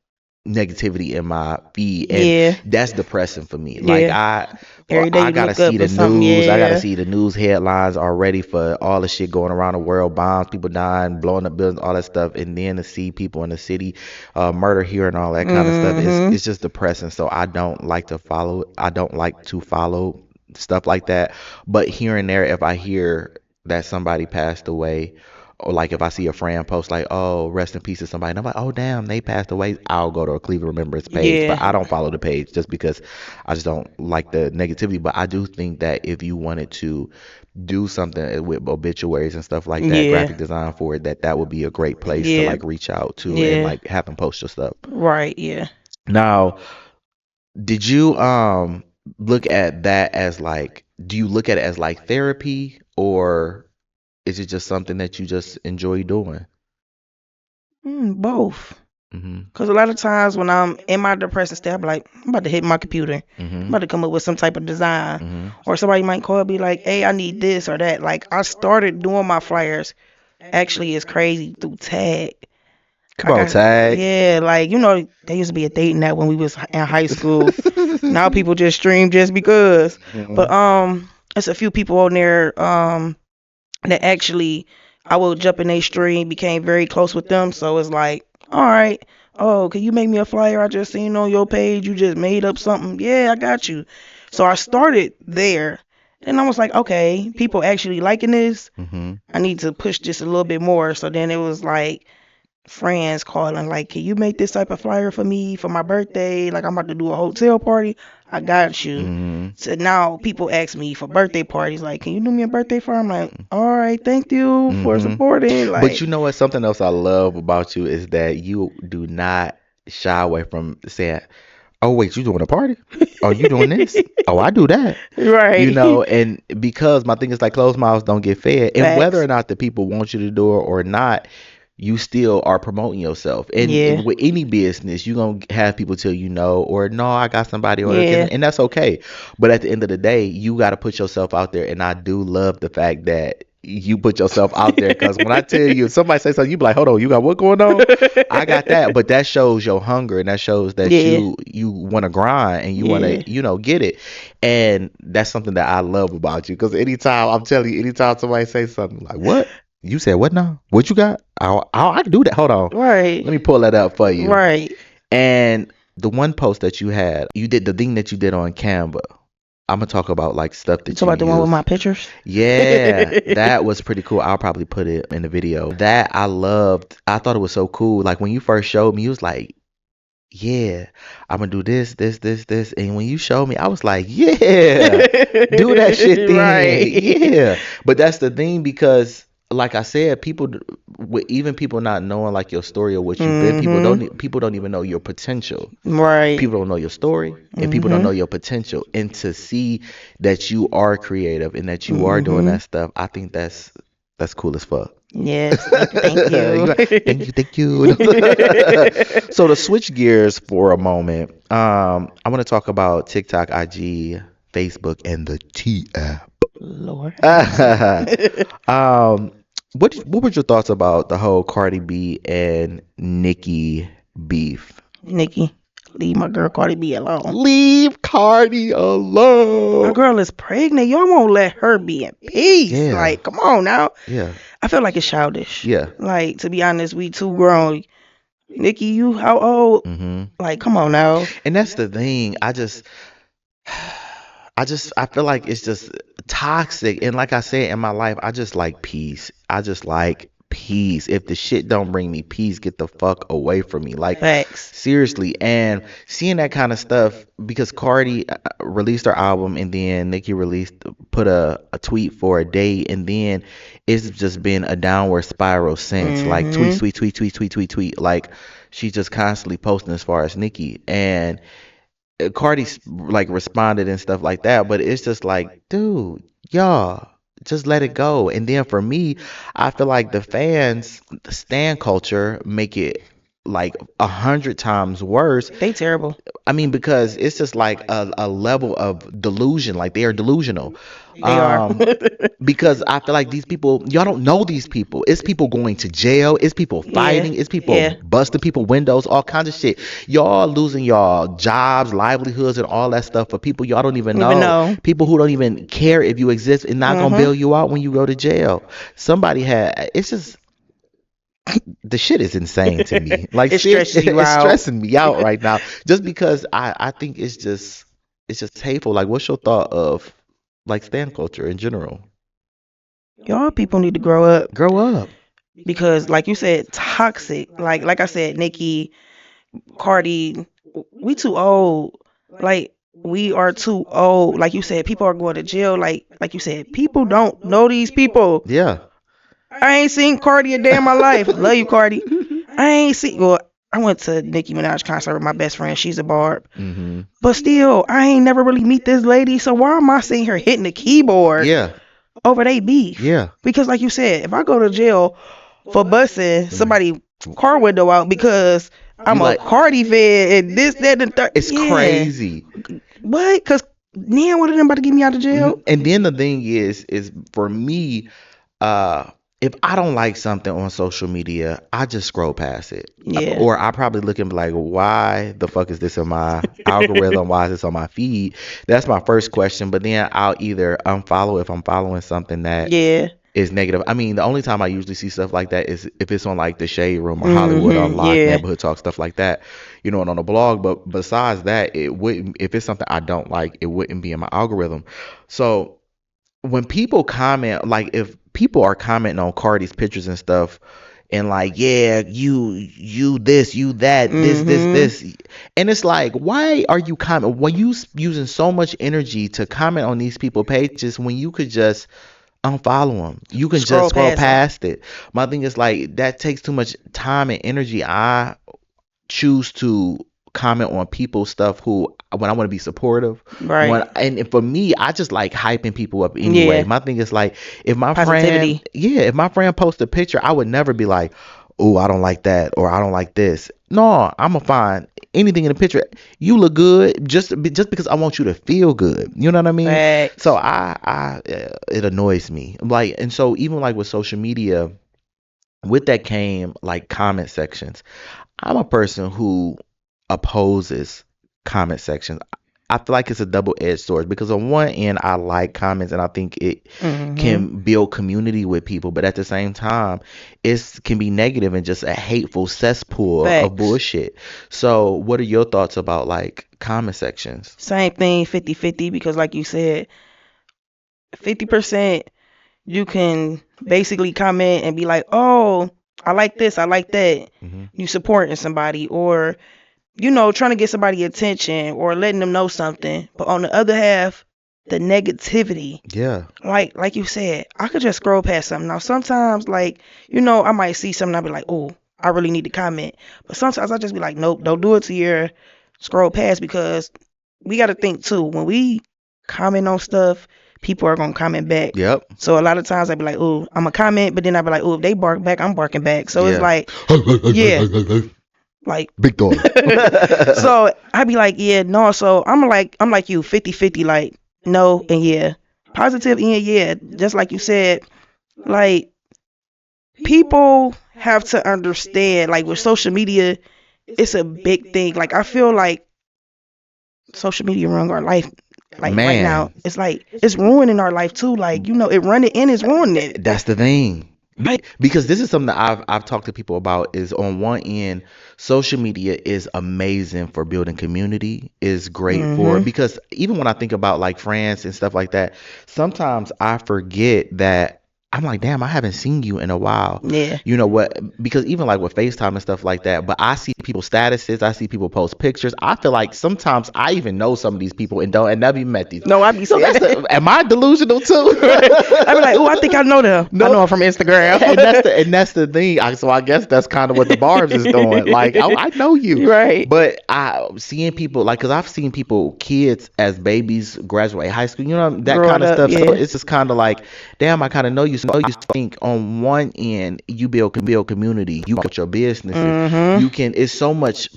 negativity in my feed, and Yeah, that's depressing for me. Like yeah. well, Every day I you gotta look see up the or something. news. I gotta Yeah. see the news headlines already for all the shit going around the world, bombs, people dying, blowing up buildings, all that stuff, and then to see people in the city, murder here and all that kind of stuff. It's Mhm. it's just depressing. So I don't like to follow. I don't like to follow stuff like that. But here and there, if I hear that somebody passed away, or like if I see a friend post like, "Oh, rest in peace" to somebody, and I'm like, "Oh, damn, they passed away." I'll go to a Cleveland Remembrance page, but Yeah. I don't follow the page just because I just don't like the negativity. But I do think that if you wanted to do something with obituaries and stuff like that, Yeah. graphic design for it, that would be a great place to Yeah. like reach out to and Yeah. like have them post your stuff. Right. Yeah. Now, did you look at that as like, do you look at it as like therapy, or is it just something that you just enjoy doing? Both. Mhm. Cause a lot of times when I'm in my depressive state, I'm like, I'm about to hit my computer. I'm Mhm. about to come up with some type of design. Mhm. Or somebody might call and be like, hey, I need this or that. Like, I started doing my flyers actually is crazy through tag. Come Like on, tag. yeah, like there used to be a dating app when we was in high school. Now people just stream just because. But Mhm. it's a few people on there that actually I will jump in their stream, became very close with them. So it's like, all right, oh, can you make me a flyer? I just seen on your page you just made up something. Yeah, I got you. So I started there. And I was like, okay, people actually liking this. Mhm. I need to push this a little bit more. So then it was like friends calling like, can you make this type of flyer for me for my birthday? Like I'm about to do a hotel party. I got you. Mhm. So now people ask me for birthday parties, like, can you do me a birthday flyer? I'm like, all right, thank you for Mhm. supporting. But Like, you know what? Something else I love about you is that you do not shy away from saying, "Oh, wait, you doing a party? Oh, you doing this? Oh, I do that." right. And because my thing is like closed mouths don't get fed, and whether Facts. or not the people want you to do it or not, you still are promoting yourself. And Yeah. with any business, you're gonna have people tell you no or no, I got somebody or Yeah. and that's okay. But at the end of the day, you got to put yourself out there. And I do love the fact that you put yourself out there. Because when I tell you, if somebody say something, you be like, hold on, you got what going on? I got that. But that shows your hunger, and that shows that Yeah. you want to grind and you want Yeah. to, get it. And that's something that I love about you. Because anytime, I'm telling you, anytime somebody say something like, what? You said what now? What you got? I can do that. Hold on. Right. Let me pull that up for you. Right. And the one post that you had, you did the thing that you did on Canva. I'm gonna talk about like stuff You that talk you about the one with use. my pictures? Yeah, that was pretty cool. I'll probably put it in the video. That I loved. I thought it was so cool. Like when you first showed me, you was like, "Yeah, I'm gonna do this, this, this, this." And when you showed me, I was like, "Yeah, do that shit then." Right. Yeah. But that's the thing because, like I said, people, with even people not knowing like your story or what you've been, Mhm. people don't even know your potential. Right. People don't know your story, and people don't know Mhm. your potential. And to see that you are creative and that you are doing Mhm. that stuff, I think that's cool as fuck. Yes. Thank you. Thank You you. like, thank you, thank you. So to switch gears for a moment, I want to talk about TikTok, IG, Facebook, and the T app. Lord have mercy. um, what were your thoughts about the whole Cardi B and Nicki beef? Nikki, leave my girl Cardi B alone. Leave Cardi My alone. girl is pregnant. Y'all won't let her be in peace. Yeah, Like, come on now. yeah, I feel like it's childish. yeah. Like, to be honest, we too grown. Nikki, you how old? hmm Like, come on now. And that's the thing. I feel like it's just toxic. And like I said in my life, I just like peace. I just like peace. If the shit don't bring me peace, get the fuck away from me. Like Facts. seriously. And seeing that kind of stuff because Cardi released her album and then Nicki put a tweet for a day and then it's just been a downward spiral since. Like tweet, Mhm. tweet, tweet, tweet, tweet, tweet, tweet. Like she's just constantly posting as far as Nicki. And Cardi like responded and stuff like that, but it's just like, dude, y'all, just let it go. And then for me, I feel like the fans, the stan culture, make it like 100 times worse. They terrible. I mean, because it's just like a level of delusion, like they are delusional. They are. Um, because I feel like these people, y'all don't know these people. It's people going to jail. It's people Yeah. fighting. It's people Yeah. busting people windows, all kinds of shit. Y'all losing y'all jobs, livelihoods, and all that stuff for people y'all don't even Even know. know. People who don't even care if you exist and not gonna bail Mhm. you out when you go to jail. Somebody had. It's just the shit is insane to me. Like It stresses you it's out. stressing me out right now. Just because I think it's just hateful. Like, what's your thought of like stan culture in general? Y'all people need to grow up Grow up. because, like you said, toxic. Like I said, Nikki, Cardi, we too old. Like we are too old. Like you said, people are going to jail. Like you said, people don't know these people. Yeah. I ain't seen Cardi a day in my life. Love you, Cardi. I ain't seen. Well, I went to Nicki Minaj concert with my best friend. She's a barb. hmm But still, I ain't never really meet this lady. So why am I seeing her hitting the keyboard Yeah. over they beef? Yeah. Because like you said, if I go to jail for busting Mm. somebody car window out because You I'm a like Cardi fan and this, that, and the third. it's Yeah. crazy. What? Because then what are them about to get me out of jail? And then the thing is for me, uh, if I don't like something on social media, I just scroll past it. Yeah. Or I probably look and be like, why the fuck is this in my algorithm? Why is this on my feed? That's my first question. But then I'll either unfollow if I'm following something that Yeah. is negative. I mean, the only time I usually see stuff like that is if it's on like the Shade Room or Hollywood Unlocked, Yeah. Neighborhood Talk, stuff like that, and on a blog. But besides that, it wouldn't, if it's something I don't like, it wouldn't be in my algorithm. So when people comment, like if people are commenting on Cardi's pictures and stuff, and like, yeah, you this, you that, Mhm. this, and it's like, why are you comment when you using so much energy to comment on these people pages when you could just unfollow them? You can just Scroll scroll past them. past it. My thing is like that takes too much time and energy. I choose to comment on people's stuff who when I want to be supportive. Right. And for me, I just like hyping people up anyway. Yeah. My thing is like if my friend, Positivity. yeah, if my friend posts a picture, I would never be like, oh, I don't like that, or I don't like this. No, I'm gonna find anything in the picture. You look good just because I want you to feel good. You know what I mean? So Facts. it annoys me. Like, and so even like with social media, with that came like comment sections. I'm a person who opposes comment sections. I feel like it's a double-edged sword because on one end I like comments and I think it Mhm. can build community with people, but at the same time it can be negative and just a hateful cesspool of Facts. bullshit. So what are your thoughts about like comment sections? Same thing, 50-50, because like you said, 50% you can basically comment and be like, "Oh, I like this, I like that." Hmm. You supporting somebody, or trying to get somebody attention or letting them know something. But on the other half, the negativity, Yeah. like you said, I could just scroll past something. Now sometimes, like, I might see something, I'll be like, "Oh, I really need to comment." But sometimes I just be like, "Nope, don't do it to your scroll past," because we got to think too. When we comment on stuff, people are gonna comment back. Yep. So a lot of times I'd be like, "Oh, I'm gonna comment," but then I'd be like, "Oh, if they bark back, I'm barking back." So it's Yeah. like, yeah, like. Big dog. So I'd be like, yeah, no. So I'm like you, 50-50, like no and yeah, positive and yeah. Just like you said, like people have to understand, like with social media, it's a big thing. Like I feel like social media ruining our life. Like right now, Man, it's like it's ruining our life too. Like it running and it's ruining it. that's the thing. Like, Because this is something that I've talked to people about is on one end, social media is amazing for building community, is great for mhm, because even when I think about like France and stuff like that, sometimes I forget that I'm like, damn, I haven't seen you in a while. yeah. You know what? Because even like with FaceTime and stuff like that, but I see people's statuses, I see people post pictures. I feel like sometimes I even know some of these people and never even met these. No, I be So saying that's that. the, am I delusional too? Right. I be like, oh, I think I know them. I No, know them from Instagram. and that's the thing. So I guess that's kind of what the Barb's is doing. Like I know you, Right. but I seeing people like because I've seen people, kids as babies graduate high school, that kind Growing of up, stuff. So yeah. it's just kind of like, damn, I kind of know you. So I think on one end you build community, you got your businesses, Mhm. you can. It's so much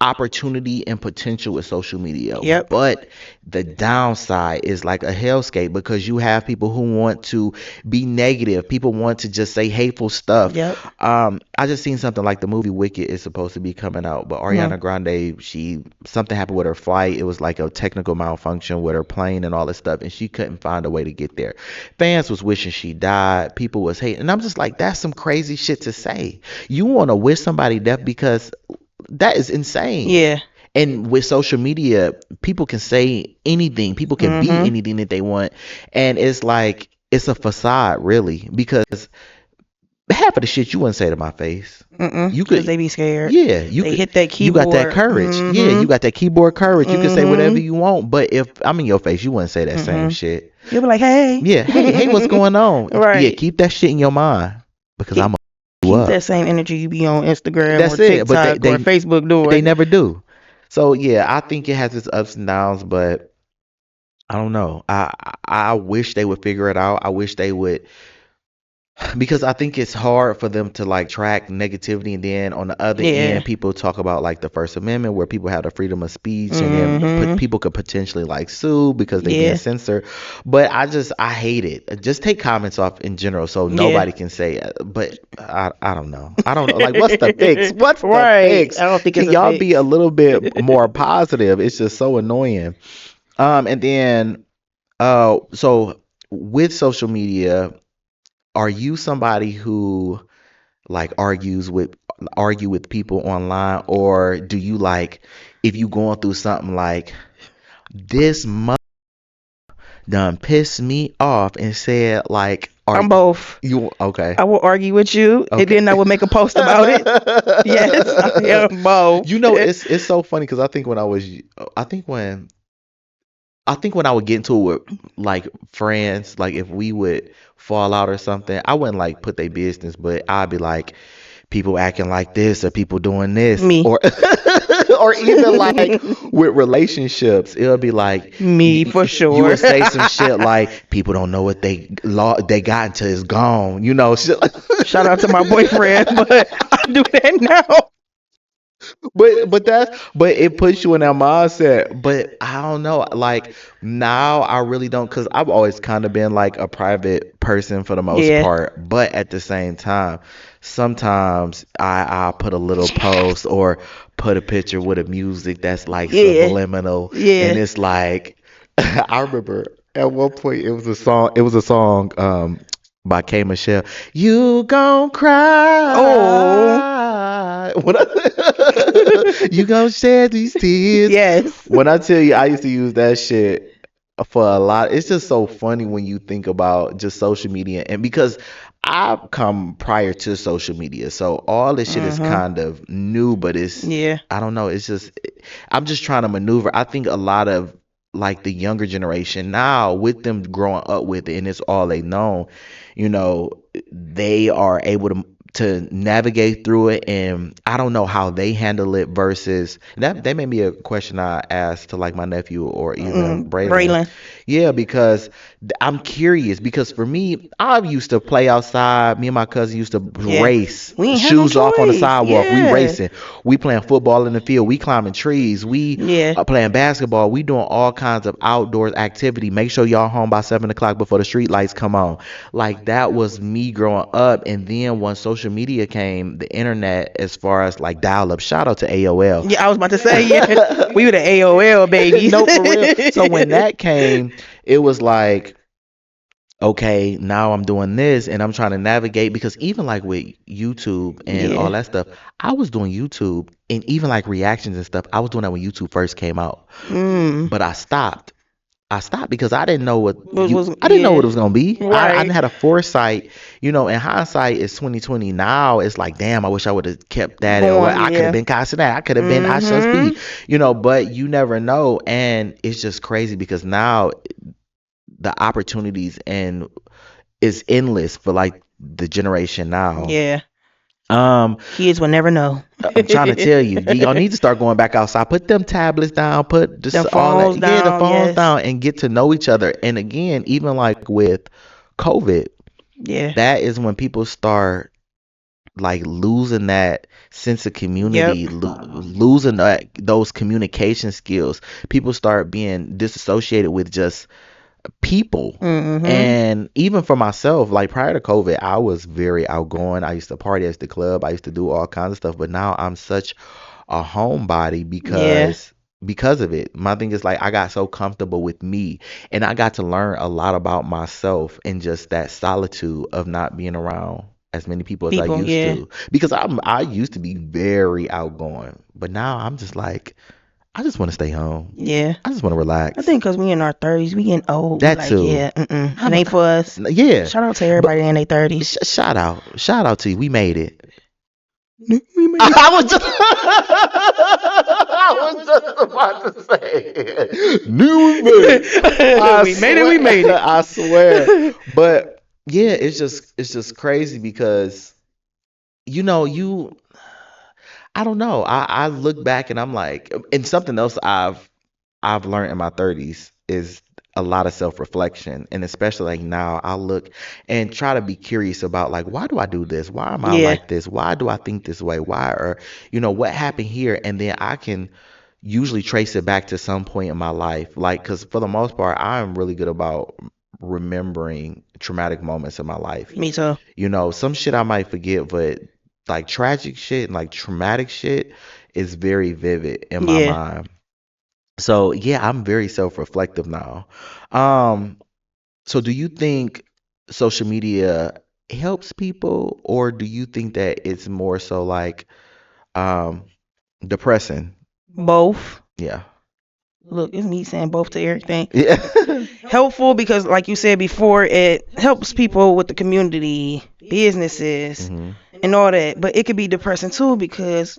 opportunity and potential with social media, Yep. but the downside is like a hellscape because you have people who want to be negative. People want to just say hateful stuff. Yep. I just seen something like the movie Wicked is supposed to be coming out, but Mm. Ariana Grande, she something happened with her flight. It was like a technical malfunction with her plane and all this stuff, and she couldn't find a way to get there. Fans was wishing she died. People was hating, and I'm just like, that's some crazy shit to say. You want to wish somebody death because that is insane. Yeah. And with social media, people can say anything, people can be Mhm. anything that they want, and it's like it's a facade, really, because half of the shit you wouldn't say to my face. You Because could, they be scared. yeah, you They could, hit that you got that keyboard. courage. Yeah, you Mhm. got that keyboard courage. You can say whatever Mhm. you want, but if I'm in your face, you wouldn't say that same Mhm. shit. You'll be like, hey. Yeah, hey, what's going on? Yeah, Right. keep that shit in your mind because I'm Keep gonna you keep that up. same energy you be on Instagram or That's it. But TikTok or Facebook they doing. never do. So yeah, I think it has its ups and downs, but I don't know. I wish they would figure it out. I wish they would because I think it's hard for them to like track negativity, and then on the other Yeah. end, people talk about like the First Amendment, where people have the freedom of speech, and then Mhm. people could potentially like sue because they being Yeah. censored. But I hate it. Just take comments off in general, so Yeah. nobody can say. But I don't know. I don't know. Like, what's the fix? What's the Right. fix? I don't think it's Can a y'all be a fix. little bit more positive? It's just so annoying. And then so with social media, are you somebody who like argue with people online, or do you like if you going through something like this mother done pissed me off and said like are I'm both. you okay? I will argue with you, and Okay. then I will make a post about it. Yes, I am both. It's so funny because I think when I think when I would get into it with like friends, like if we would fall out or something, I wouldn't like put their business, but I'd be like, people acting like this or people doing this Me. or or even like with relationships, it'll be like Me for you sure. would say some shit like people don't know what they got until it's gone, shit like Shout out to my boyfriend, but I do that now. but it puts you in that mindset. But I don't know, like now I really don't, because I've always kind of been like a private person for the most Yeah. part. But at the same time, sometimes I put a little post or put a picture with a music that's like Yeah. subliminal, and Yeah. it's like I remember at one point it was a song by K Michelle. You gon' Oh. cry. You gonna shed these tears. Yes. When I tell you, I used to use that shit for a lot. It's just so funny when you think about just social media, and because I've come prior to social media, so all this shit is Mhm. kind of new, but Yeah. I don't know, it's just I'm just trying to maneuver. I think a lot of like the younger generation now, with them growing up with it and it's all they know, you know, they are able to navigate through it, and I don't know how they handle it versus that may be a question I ask to like my nephew or even Braylon. Braylon. Yeah, because I'm curious, because for me, I used to play outside. Me and my cousin used to Yeah. race, We ain't had no shoes off on the choice. sidewalk. We Yeah. racing. We playing football in the field. We climbing trees. We Yeah. playing basketball. We doing all kinds of outdoors activity. Make sure y'all home by 7 o'clock before the street lights come on. Like that was me growing up. And then when social media came, the internet, as far as like dial up, shout out to AOL. Yeah, I was about to say, yeah. We were the AOL babies. No, for real. So when that came, it was like, okay, now I'm doing this and I'm trying to navigate, because even like with YouTube and all Yeah. that stuff, I was doing YouTube and even like reactions and stuff. I was doing that when YouTube first came out, Mm. but I stopped. I stopped because I didn't know Was I didn't know what yeah. it was gonna be. I didn't Right. had a foresight. In hindsight, it's 2020. Now it's like, damn, I wish I would have kept that, or Going, I could have yeah. been Casa that. I could have been I Shall Speed. Mhm. But you never know, and it's just crazy because now the opportunities and is endless for like the generation now. Yeah. Um, Kids will never know. I'm trying to tell you, y'all need to start going back outside. Put them tablets down. Put just Them all that, phones yeah, the down, phones yes. down, and get to know each other. And again, even like with COVID, Yeah. that is when people start like losing that sense of Yep. community, losing those communication skills. People start being disassociated with just people. Mhm. And even for myself, like prior to COVID, I was very outgoing. I used to party at the club. I used to do all kinds of stuff. But now I'm such a homebody Yeah. because of it. My thing is like I got so comfortable with me, and I got to learn a lot about myself in just that solitude of not being around as many people as I People, used yeah. to. Because I used to be very outgoing, but now I'm just like I just want to stay home. Yeah. I just want to I relax. think because we in our 30s, we getting old. We That like, too. yeah, it I'm ain't for us. Yeah, Shout out to but everybody in their 30s. shout out to you. We made it. We made I was just I was just about to say new made. it. I We made it. We swear, made I swear. it. But yeah, it's just crazy because you I don't know. I look back and I'm like, and something else I've learned in my 30s is a lot of self-reflection, and especially like now I look and try to be curious about like, why do I do this? Why am I Yeah. like this? Why do I think this way? Why, or what happened here? And then I can usually trace it back to some point in my life, like, because for the most part I'm really good about remembering traumatic moments in my life. Me too. Some shit I might forget, but like tragic shit and like traumatic shit is very vivid in my Yeah. mind. So yeah, I'm very self-reflective now. Um, so do you think social media helps people, or do you think that it's more so like um depressing? Both. Yeah. Look, it's me saying both to everything. Yeah. Helpful because, like you said before, it helps people with the community, businesses, hmm and all that. But it could be depressing too because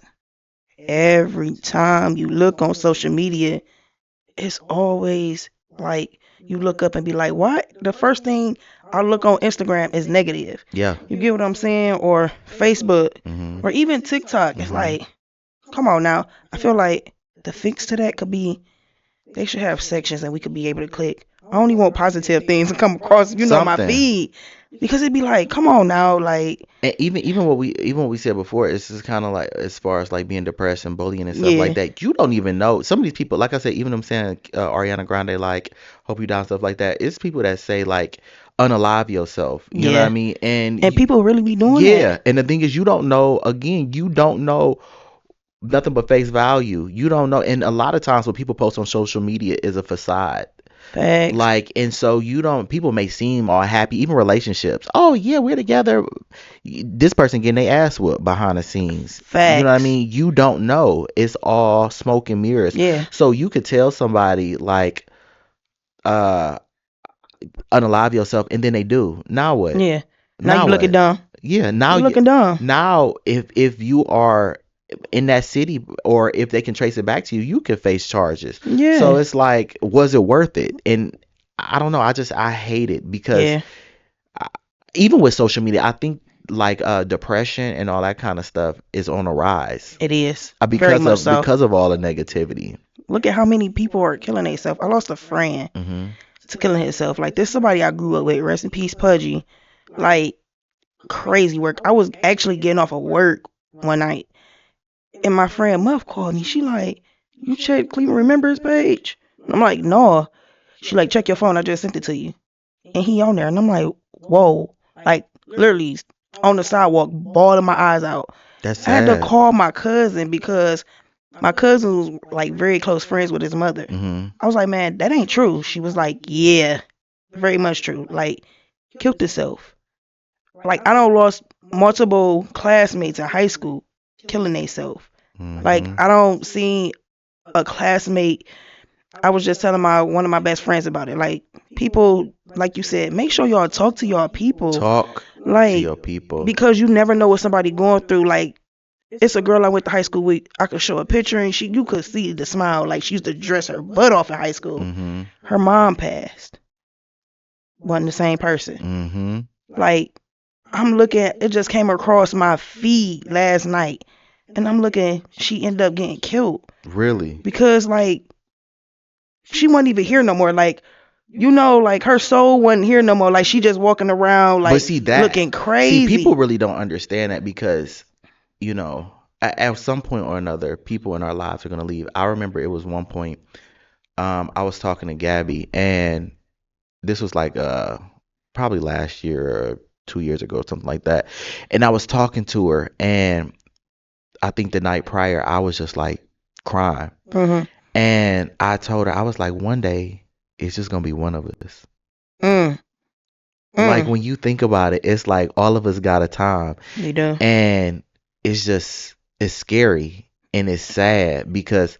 every time you look on social media, it's always Like you look up and be like, what? The first thing I look on Instagram is negative. Yeah. You get what I'm saying? Or Facebook, Mhm. or even TikTok. It's Mhm. like, come on now. I feel like the fix to that could be they should have sections and we could be able to click. I only want positive things to come across, my Something. feed. Because it'd be like, come on now, like, And even what we said before, it's just kind of like as far as like being depressed and bullying and stuff like yeah, that. You don't even know some of these people. Like I said, even them saying Ariana Grande like hope you die stuff like that. It's people that say like unalive yourself. You know what I yeah. mean? And And people really be doing that. yeah. And the thing is, you don't know. Again, you don't know nothing but face value. You don't know. And a lot of times, what people post on social media is a facade. Facts. Like, and so you don't, people may seem all happy, even relationships. Oh, yeah, we're together. This person getting their ass whooped behind the scenes. You know what I Facts. mean? You don't know. It's all smoke and mirrors. Yeah, So you could tell somebody, like, uh, unalive yourself, and then they do. Now what? yeah. Now you Now looking what? dumb. Yeah, You looking dumb. now if you are in that city or if they can trace it back to you, you could face charges. So Yeah, it's like, was it worth it? And I don't know. I hate it because yeah. I, even with social media, I think like depression and all that kind of stuff is on a rise It is very much so. because of all the negativity. Look at how many people are killing themselves. I lost a friend Mhm. to killing himself. Like this, somebody I grew up with. Rest in peace, Pudgy. Like crazy work. I was actually getting off of work one night, and my friend Muff called me. She like, "You check Cleveland Remembers page?" I'm like, "No." She like, "Check your phone. I just sent it to you." And he on there, and I'm like, "Whoa!" Like literally on the sidewalk, bawling my eyes out. That's I had to sad. call my cousin because my cousin was like very close friends with his mother. Mhm. I was like, "Man, that ain't true." She was like, "Yeah, very much true. Like, killed herself." Like I don't lost multiple classmates in high school killing themselves. Like Mhm. I don't see a classmate. I was just telling my one of my best friends about it. Like people, like you said, make sure y'all talk to y'all people. Talk to Like your people. because you never know what somebody going through. Like it's a girl I went to high school with. I could show a picture and you could see the smile. Like she used to dress her butt off in high school. Mhm. Her mom passed. Wasn't the same person. Mhm. Like I'm looking, it just came across my feed last night, and I'm looking, she ended up getting killed Really? because like she wasn't even here no more. Like like her soul wasn't here no more. Like she just walking around But like see that, looking see people crazy. really don't understand that because at some point or another, people in our lives are gonna leave. I remember it was one point, I was talking to Gabby, and this was like probably last year or 2 years ago, something like that. And I was talking to her, and I think the night prior, I was just like crying, Mhm. and I told her I was like, one day it's just gonna be one of us. Mm. Like Mm. when you think about it, it's like all of us got a time. You do. And it's scary and it's sad because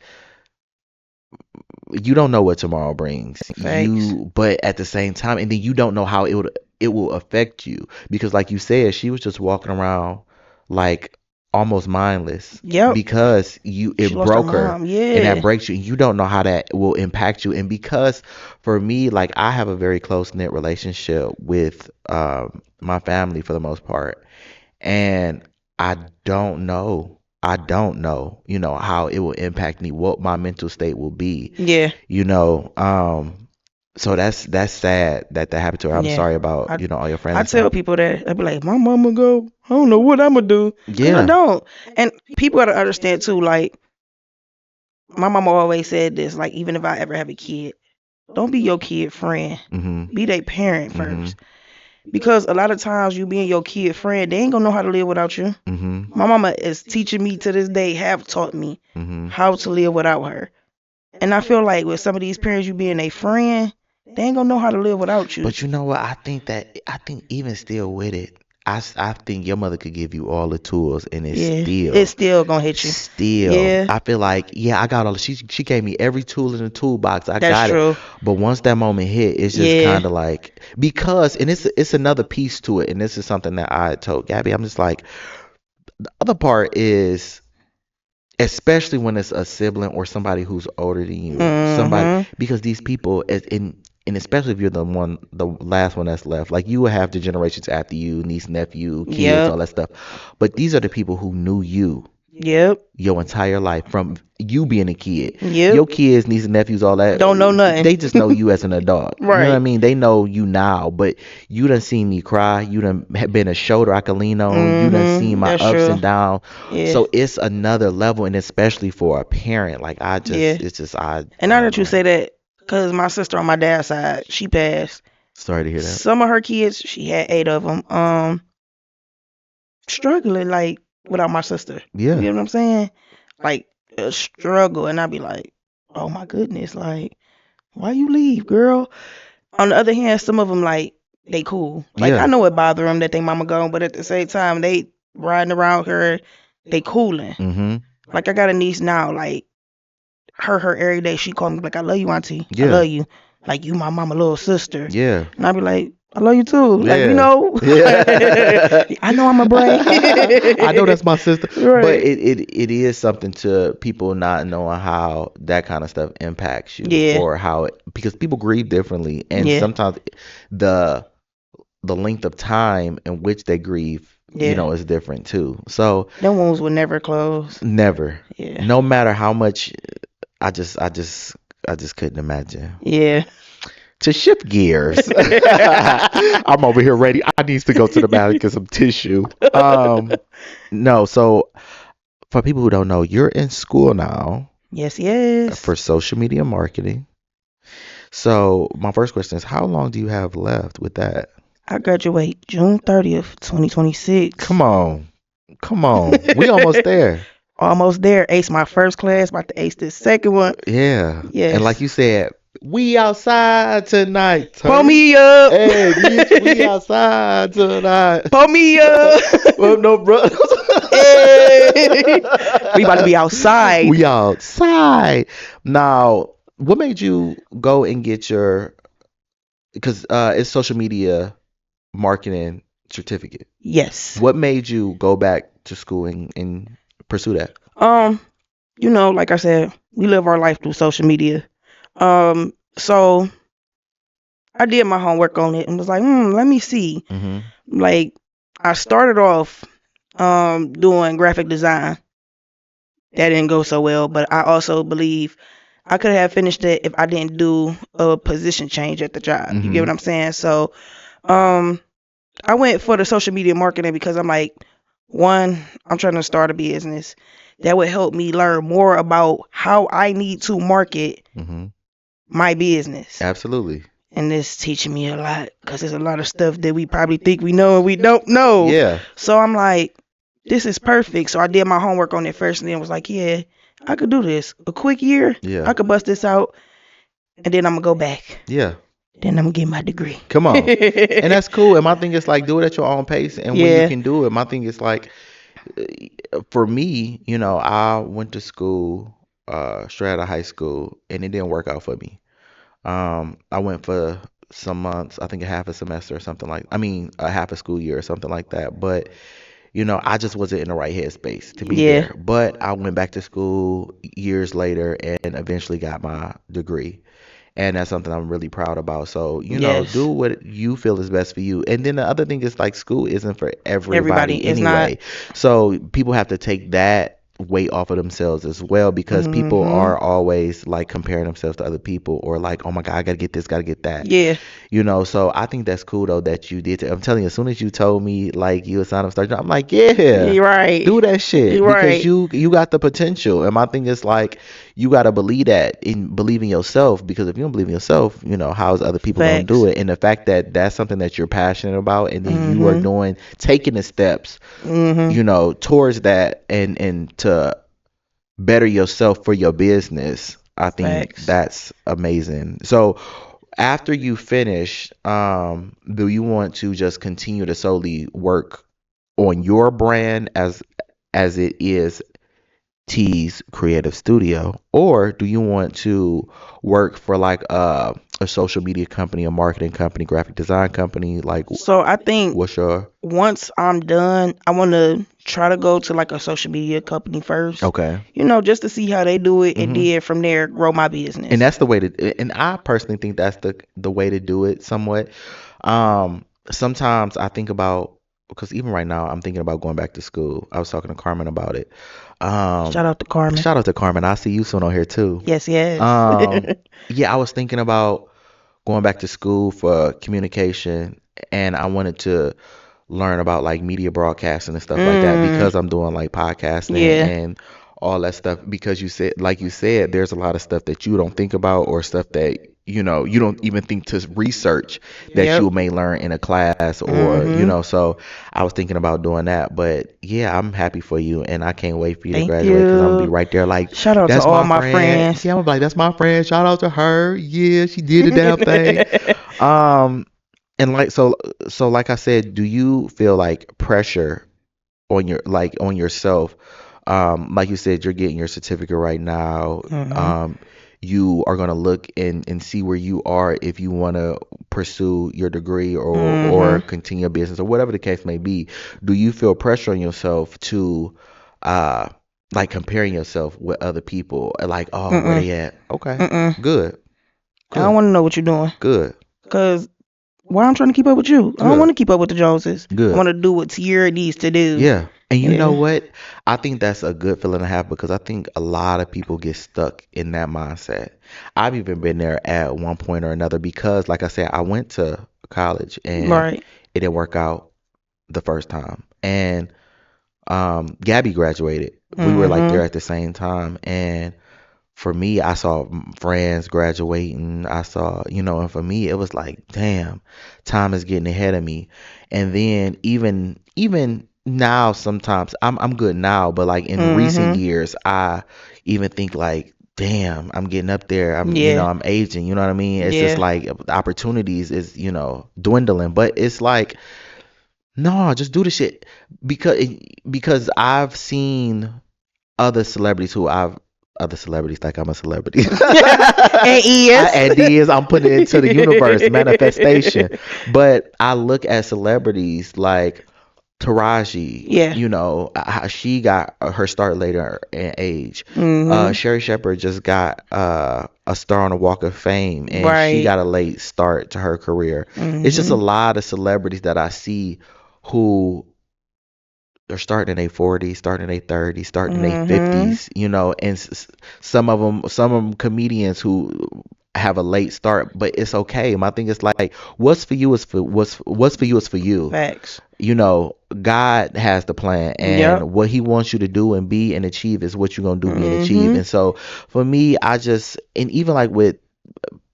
you don't know what tomorrow brings. Facts. But at the same time, and then you don't know how it will affect you because, like you said, she was just walking around like almost mindless Yep. because She it lost her broke her, mom. and that Yeah. breaks you. And you don't know how that will impact you. And because for me, like I have a very close knit relationship with my family for the most part, and I don't know. I don't know, how it will impact me, what my mental state will be, Yeah. you know. So that's sad that that happened to her. I'm Yeah. sorry about, I all your friends I and stuff. tell people that I be like, my mama go. I don't know what I'm gonna do, cause I Yeah. don't. And people gotta understand too. Like my mama always said this. Like even if I ever have a kid, don't be your kid friend. Mhm. Be their parent Mhm. first. Because a lot of times you being your kid friend, they ain't gonna know how to live without you. Mhm. My mama is teaching me to this day, have taught me Mhm. how to live without her. And I feel like with some of these parents, you being a friend, they ain't gonna know how to live without you. But you know what? I think even still with it, I think your mother could give you all the tools, and it's Yeah, it's still, still gonna hit you. Yeah, I feel like, yeah, I got all. She gave me every tool in the toolbox. I that's got it. true. But once that moment hit, it's just Yeah, kind of like, because, and it's another piece to it, and this is something that I told Gabby. I'm just like, the other part is, especially when it's a sibling or somebody who's older than you, somebody, Mhm. because these people and especially if you're the last one that's left, like you will have the generations after you, niece, nephew, kids, all Yep. that stuff, but these are the people who knew you Yep. your entire life from you being a kid. Yep. Your kids, nieces, nephews, all that, Don't know they just know nothing. you as an adult. You know what I Right. mean? They know you now, but you done seen me cry. You done have been a shoulder I can lean on. You done seen Mhm. my That's ups true. and downs. Yeah. So it's another level, and especially for a parent, like Yeah. it's just, I And now don't that you know. say that, cause my sister on my dad's side, she passed. Sorry to hear that. Some of her kids, she had 8 of them. Struggling like without my sister. You Yeah, know what I'm saying? Like a struggle, and I'd be like, oh my goodness, like why you leave, girl? On the other hand, some of them like they cool. Like I yeah. know it bother them that they mama gone, but at the same time they riding around her, they cooling. Mhm. Like I got a niece now, like her every day. She call me like, I love you, auntie. I Yeah. love you. Like you my mama little sister. Yeah. And I be like, I love you too. Like we Yeah. know. Yeah. I know I'm a brain. I know that's my sister, but Right. it is something to people not knowing how that kind of stuff impacts you, Yeah. or how because people grieve differently, and Yeah. sometimes the the length of time in which they grieve, Yeah. is different too. So Them wounds will never close. never, Yeah. no matter how much, I just couldn't imagine. Yeah. To shift gears, I'm over here ready. I need to go to the bathroom get some tissue. No, so for people who don't know, you're in school now Yes, yes. for social media marketing. So my first question is, how long do you have left with that? I graduate June 30th, 2026. Come on, come on, we almost there. Almost there. Ace my first class, about to ace this second one. Yeah, and like Yes. you said, we outside tonight. Pull Turn. me up. Hey, bitch, we outside tonight. Pull me up. Well, no, bro. Hey. We about to be outside. We outside. Now, what made you go and get your, because it's social media marketing certificate. Yes. What made you go back to school and pursue that? Um, like I said, we live our life through social media. So I did my homework on it and was like, let me see. Mm-hmm. Like I started off doing graphic design. That didn't go so well, but I also believe I could have finished it if I didn't do a position change at the job. You get Mm-hmm. what I'm saying? So, um, I went for the social media marketing because I'm like, one, I'm trying to start a business that would help me learn more about how I need to market Mm-hmm. my business. Absolutely. And this teaching me a lot because there's a lot of stuff that we probably think we know and we don't know. Yeah. So I'm like, this is perfect. So I did my homework on it first and then was like, yeah, I could do this. A quick year, Yeah. I could bust this out and then I'm going to go back. Yeah. Then I'm going to get my degree. Come on. And that's cool. And my thing is like do it at your own pace. And when you Yeah. can do it, my thing is like for me, I went to school straight out of high school and it didn't work out for me. I went for some months, I think a half a semester or something like, I mean, a half a school year or something like that. But, I just wasn't in the right headspace to be Yeah. there. But I went back to school years later and eventually got my degree. And that's something I'm really proud about. So, do Yes. what you feel is best for you. And then the other thing is like school isn't for Everybody everybody is not. anyway. So people have to take that weight off of themselves as well because people Mhm. are always like comparing themselves to other people or like, oh my God, I gotta get this, gotta get that. Yeah. So I think that's cool though that you did. I'm telling you, as soon as you told me like you a sign up star, I'm like, yeah, You're right. do that shit You're because right. you got the potential. And my thing is like, you gotta believe that and believe in yourself because if you don't believe in yourself, how's other people gonna do Facts. it? And the fact that that's something that you're passionate about, and then you are Mhm. taking the steps, Mhm. towards that and to better yourself for your business. I think Facts. that's amazing. So after you finish, do you want to just continue to solely work on your brand as it is T's Creative Studio, or do you want to work for like a social media company, a marketing company, graphic design company? Like, So I think what's your once I'm done, I want to try to go to like a social media company first, okay? just to see how they do it, and Hmm. then from there grow my And business. that's the way to, and I personally think that's the way to do it somewhat. Sometimes I think about, because even right now I'm thinking about going back to school. I was talking to Carmen about it. Shout Um, out to Carmen. Shout out to Carmen. I'll see you soon on here too. Yes, yes. Um, yeah, I was thinking about going back to school for communication, and I wanted to learn about like media broadcasting and stuff like that Mm, because I'm doing like podcasting yeah. and all that stuff. Because you said, like you said, there's a lot of stuff that you don't think about, or stuff that you don't even think to research, that Yep. you may learn in a class, or Mhm. so I was thinking about doing that. But yeah, I'm happy for you, and I can't wait for you to Thank graduate, because I'm gonna be you. right there like, Shout out to that's all my my friend. friends. Yeah, I'm gonna be like, that's my friend. Shout out to her. Yeah, she did the damn thing. Um, and like, so like I said, do you feel like pressure on on yourself? Like you said, you're getting your certificate right now. Mhm. Um, you are gonna look and see where you are, if you want to pursue your degree, or Mhm. continue a business, or whatever the case may be. Do you feel pressure on yourself to uh like comparing yourself with other people? Like, oh, where Mm-mm. they at? Okay, Mm-mm. good, I don't good, want to know what you're doing. good, Cause why I'm trying to keep up with you? I don't want good, to keep up with the Joneses. I good. want to do what Tierra needs to do. Yeah. And you know Yeah. what? I think that's a good feeling to have, because I think a lot of people get stuck in that mindset. I've even been there at one point or another, because, like I said, I went to college and Right. it didn't work out the first time. And Gabby graduated. We were like there Mhm. at the same time. And for me, I saw friends graduating. I saw, and for me, it was like, damn, time is getting ahead of me. And then even now, sometimes I'm good now, but like in recent Mhm. years, I even think like, damn, I'm getting up there. Yeah. I'm aging. You know what I mean? It's just Yeah. like the opportunities is, dwindling. But it's like, no, just do the shit, because I've seen other celebrities who I've other celebrities, like I'm a celebrity. And is. Ideas I'm putting into the universe, manifestation. But I look at celebrities like Taraji, Yeah. how she got her start later in age. Mhm. Sherry Shepherd just got a star on the Walk of Fame, and she Right. got a late start to her career. It's just a Mhm. lot of celebrities that I see who they're starting in their 40s, starting in their 30s, starting in their Mhm. 50s, and some of them comedians who have a late start, but it's okay. My thing is like, what's for you is what's for you is for you. Facts. God has the plan, Yep. and what He wants you to do and be and achieve is what you're gonna do, be and achieve. Mhm. And so for me, and even like with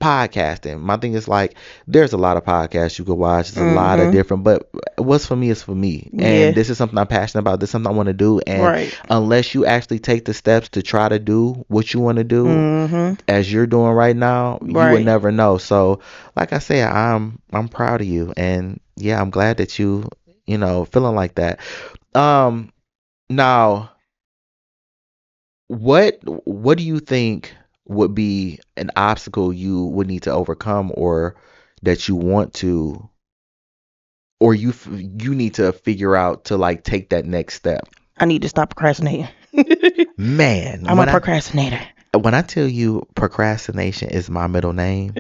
podcasting, my thing is like, there's a lot of podcasts you could watch. There's a lot of Mhm. different, but what's for me is for me, and Yeah. this is something I'm passionate about. This is something I want to do, and Right. unless you actually take the steps to try to do what you want to do, Mhm. as you're doing right now, you would Right. never know. So, like I said, I'm proud of you, and yeah, I'm glad that you feeling like that. Um, Now, what do you think would be an obstacle you would need to overcome, or that you want to, or you need to figure out to like take that next step? I need to stop procrastinating. Man, I'm a procrastinator. when I tell you procrastination is my middle name,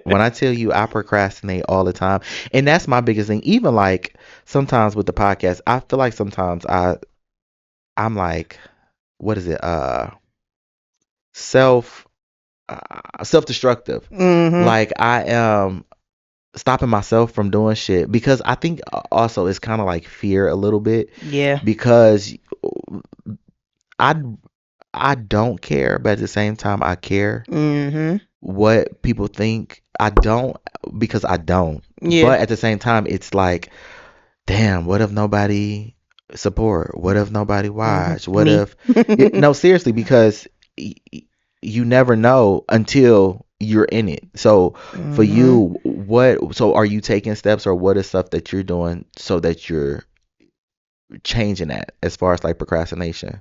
when I tell you I procrastinate all the time, and that's my biggest thing. Even like sometimes with the podcast, I feel like sometimes I'm like, what is it? Self self-destructive. Mhm. Like I am stopping myself from doing shit, because I think also it's kind of like fear a little bit, Yeah. because I I don't care, but at the same time I care Mhm. what people think. I don't, because I don't. Yeah. But at the same time, it's like, damn, what if nobody support? What if nobody Mhm. watch? What Me. if no, seriously, because y- y- you never know until you're in it. So for Mhm. you, so are you taking steps, or what is stuff that you're doing so that you're changing that, as far as like procrastination?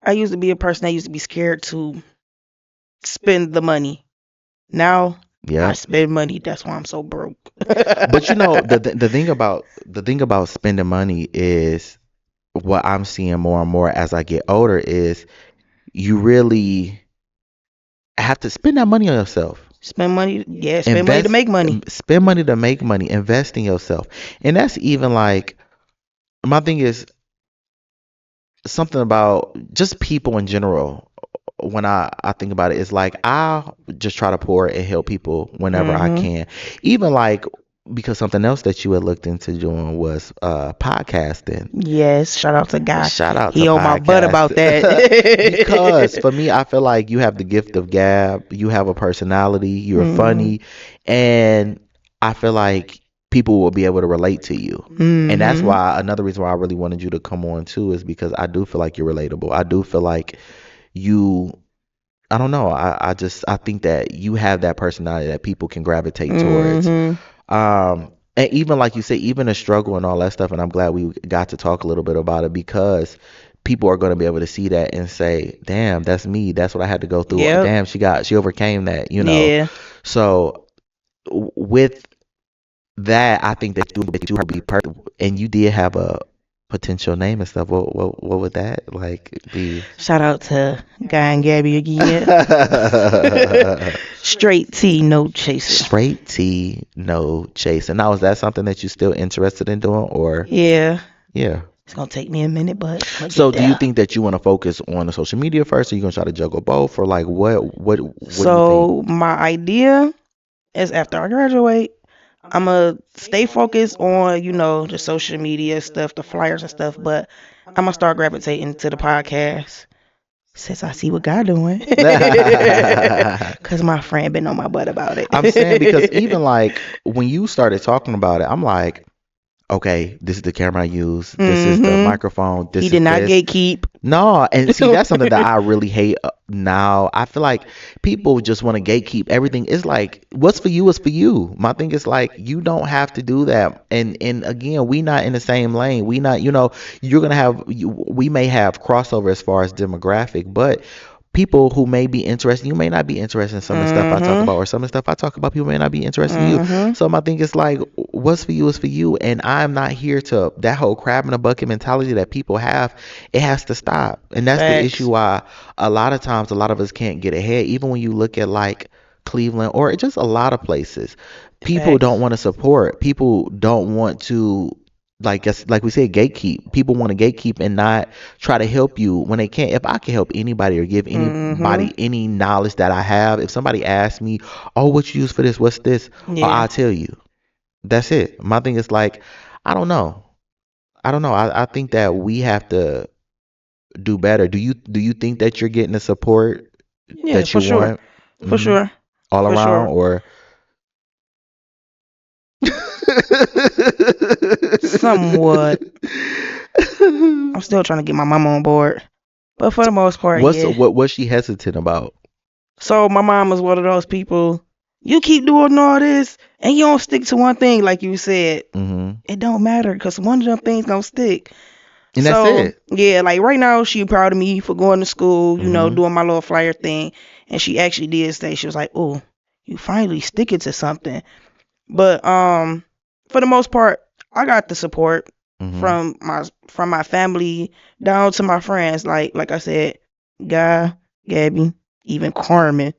I used to be a person that used to be scared to spend the money. Now I Yep. spend money. That's why I'm so broke. But you know, the thing about spending money is what I'm seeing more and more as I get older is you really have to spend that money on yourself. Spend money. Yeah, spend money to Invest, make money. spend money to make money. Invest in yourself, and that's even like my thing is something about just people in general. When I think about it, it's like I just try to pour and help people whenever I Hmm. can. Even like because something else that you had looked into doing was podcasting. Yes, shout out to Guy. Shout out to He on my butt about podcast. Because that. for me, I feel like you have the gift of gab, you have a personality, you're Hmm. funny, and I feel like people will be able to relate to you. And that's Hmm. why another reason why I really wanted you to come on too is because I do feel like you're relatable. I do feel like you I don't know. I think that you have that personality that people can gravitate towards. Hmm. And even like you say, even the struggle and all that stuff, and I'm glad we got to talk a little bit about it because people are going to be able to see that and say, "Damn, that's me. That's what I had to go through. Yep. Damn, she overcame that." Yeah. So with that, I think that you would be perfect, and you did have a potential name and stuff. What would that like be? Shout out to Guy and Gabby again. Straight T, no chaser. Straight T, no chasing. Now, is that something that you're still interested in doing, or Yeah. yeah? It's gonna take me a minute, but I'm gonna So, get do you there. think that you want to focus on the social media first, or you gonna try to juggle both, or like what do you think? So my idea is after I graduate, I'm gonna stay focused on, the social media stuff, the flyers and stuff, but I'm gonna start gravitating to the podcast since I see what God doing. Cause my friend been on my butt about I'm saying because it. even like when you started talking about it, I'm like, okay, this is the camera I use, this is the Hmm. microphone, He this is did not this. gatekeep. No, and see, that's something that I really hate now. I feel like people just want to gatekeep everything. It's like, what's for you is for you. My thing is like, you don't have to do that. And again, we not in the same lane. We not, you're gonna we may have crossover as far as demographic, but people who may be interested, you may not be interested in some of the stuff I talk Hmm. about, or some of the stuff I talk about, people may not be interested in you. Hmm. So my thing is like, what's for you is for you, and I'm not here to that whole crab in a bucket mentality that people have. It has to stop, and that's the issue Facts. why a lot of times a lot of us can't get ahead. Even when you look at like Cleveland or just a lot of places, people don't Facts. want to support. People don't want to. Like we said, gatekeep. People want to gatekeep and not try to help you when they can't. If I can help anybody or give Hmm. anybody any knowledge that I have, if somebody asks me, "Oh, what you use for this? What's this?" Yeah. I'll tell you. That's it. My thing is like, I don't know. I don't know. I think that we have to do better. Do you think that you're getting the support Yeah, that you for sure. want For hmm sure. all For around sure. or Somewhat. I'm still trying to get my mama on board. But for the most part, what's yeah. what was she hesitant about? So my mom is one of those people, you keep doing all this and you don't stick to one thing like you said. It don't matter because one of them things gonna stick. And that's So it. yeah, like right now she proud of me for going to school, hmm doing my little flyer thing. And she actually did say, she was like, "Oh, you finally sticking to something." But for the most part, I got the support hmm from my family down to my friends. Like I said, Guy, Gabby, even Carmen.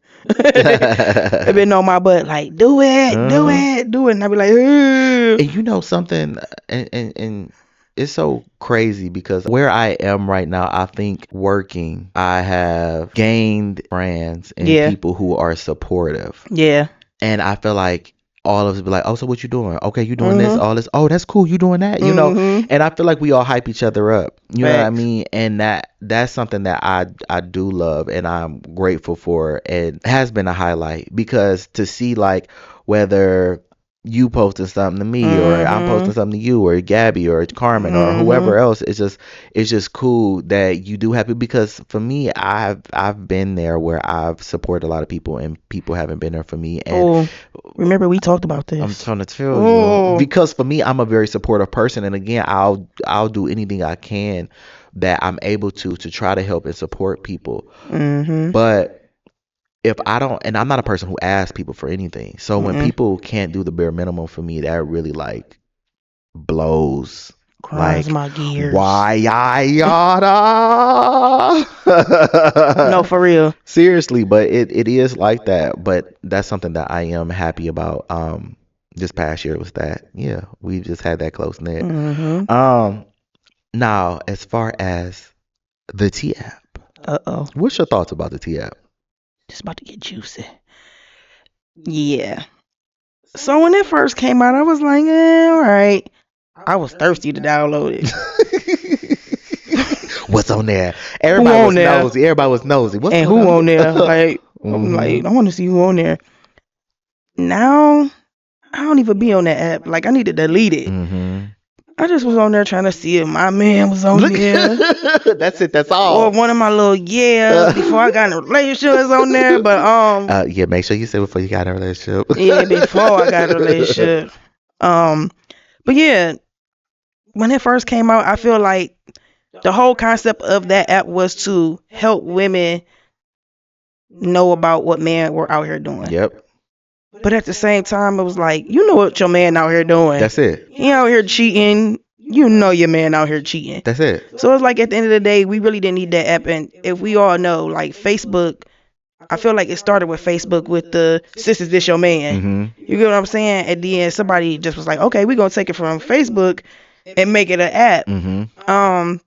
They've been on my butt like, do it, do uh it, do it. And I be like, "Ugh." And you know something, and it's so crazy because where I am right now, I think working, I have gained friends and Yeah, people who are supportive. yeah. And I feel like all of us be like, oh, so what you doing? Okay, you doing this, Mhm, all this. Oh, that's cool. You doing that. mhm. And I feel like we all hype each other up. You know what I Facts. mean? And that's something that I do love and I'm grateful for and has been a highlight because to see like whether you posting something to me or I'm posting Mhm, something to you or Gabby or Carmen or whoever mhm. else, it's just cool that you do have it because for me I've been there where I've supported a lot of people and people haven't been there for me and Oh, remember we talked about I'm this. trying to tell you Oh. because for me, I'm a very supportive person, and again, I'll do anything I can that I'm able to try to help and support people. Mhm. But if I don't, and I'm not a person who asks people for anything. So when Mm-mm. people can't do the bare minimum for me, that really like blows. Grinds Like, my gears. why I yada? No, for real. Seriously, but it is like that. But that's something that I am happy about. This past year was that, yeah, we've just had that close knit. Mm-hmm. Um, Now as far as the T app, Uh-oh. what's your thoughts about the T app? It's about to get juicy. Yeah. So when it first came out, I was like, all right. I was thirsty to download What's on there? it. Who Everybody on was there? nosy. Everybody was nosy. What's And going who on? on there? Like, I'm Hmm. like, I want to see who on there. Now, I don't even be on that app. Like, I need to delete it. Hmm. I just was on there trying to see if my man was on Look, there. that's it. That's Or all. one of my little yeahs before I got in a relationship was on there. But Yeah. Make sure you say before you got in a relationship. yeah, before I got in a relationship. Um, but yeah, when it first came out, I feel like the whole concept of that app was to help women know about what men were out here doing. Yep. But at the same time, it was like, you know what your man out here doing. That's it. He out here cheating. You know your man out here cheating. That's it. So it's like at the end of the day, we really didn't need that app. And if we all know, like Facebook, I feel like it started with Facebook with the "Sisters, this your man." Hmm. You get what I'm saying? And then somebody just was like, okay, we're gonna take it from Facebook and make it an app. Hmm. Um,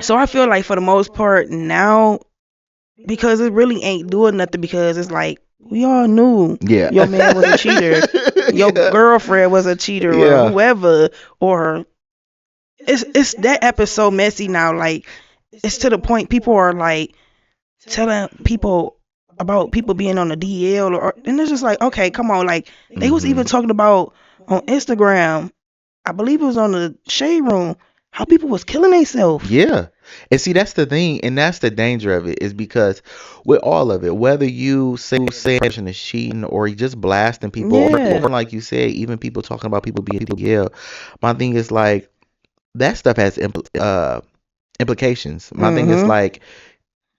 so I feel like for the most part now, because it really ain't doing nothing, because it's like we all knew Yeah. your man was a cheater, your Yeah. girlfriend was a cheater, or Yeah. whoever, or it's that app is so messy now. Like it's to the point people are like telling people about people being on the DL, and it's just like, okay, come on. Like they was Hmm. even talking about on Instagram, I believe it was on the Shade Room, how people was killing themselves. Yeah. And see, that's the thing, and that's the danger of it, is because with all of it, whether you say a person is cheating or you just blasting people, Yeah. or like you said, even people talking about people being yeah, my thing is like that stuff has implications. My thing is Mhm. like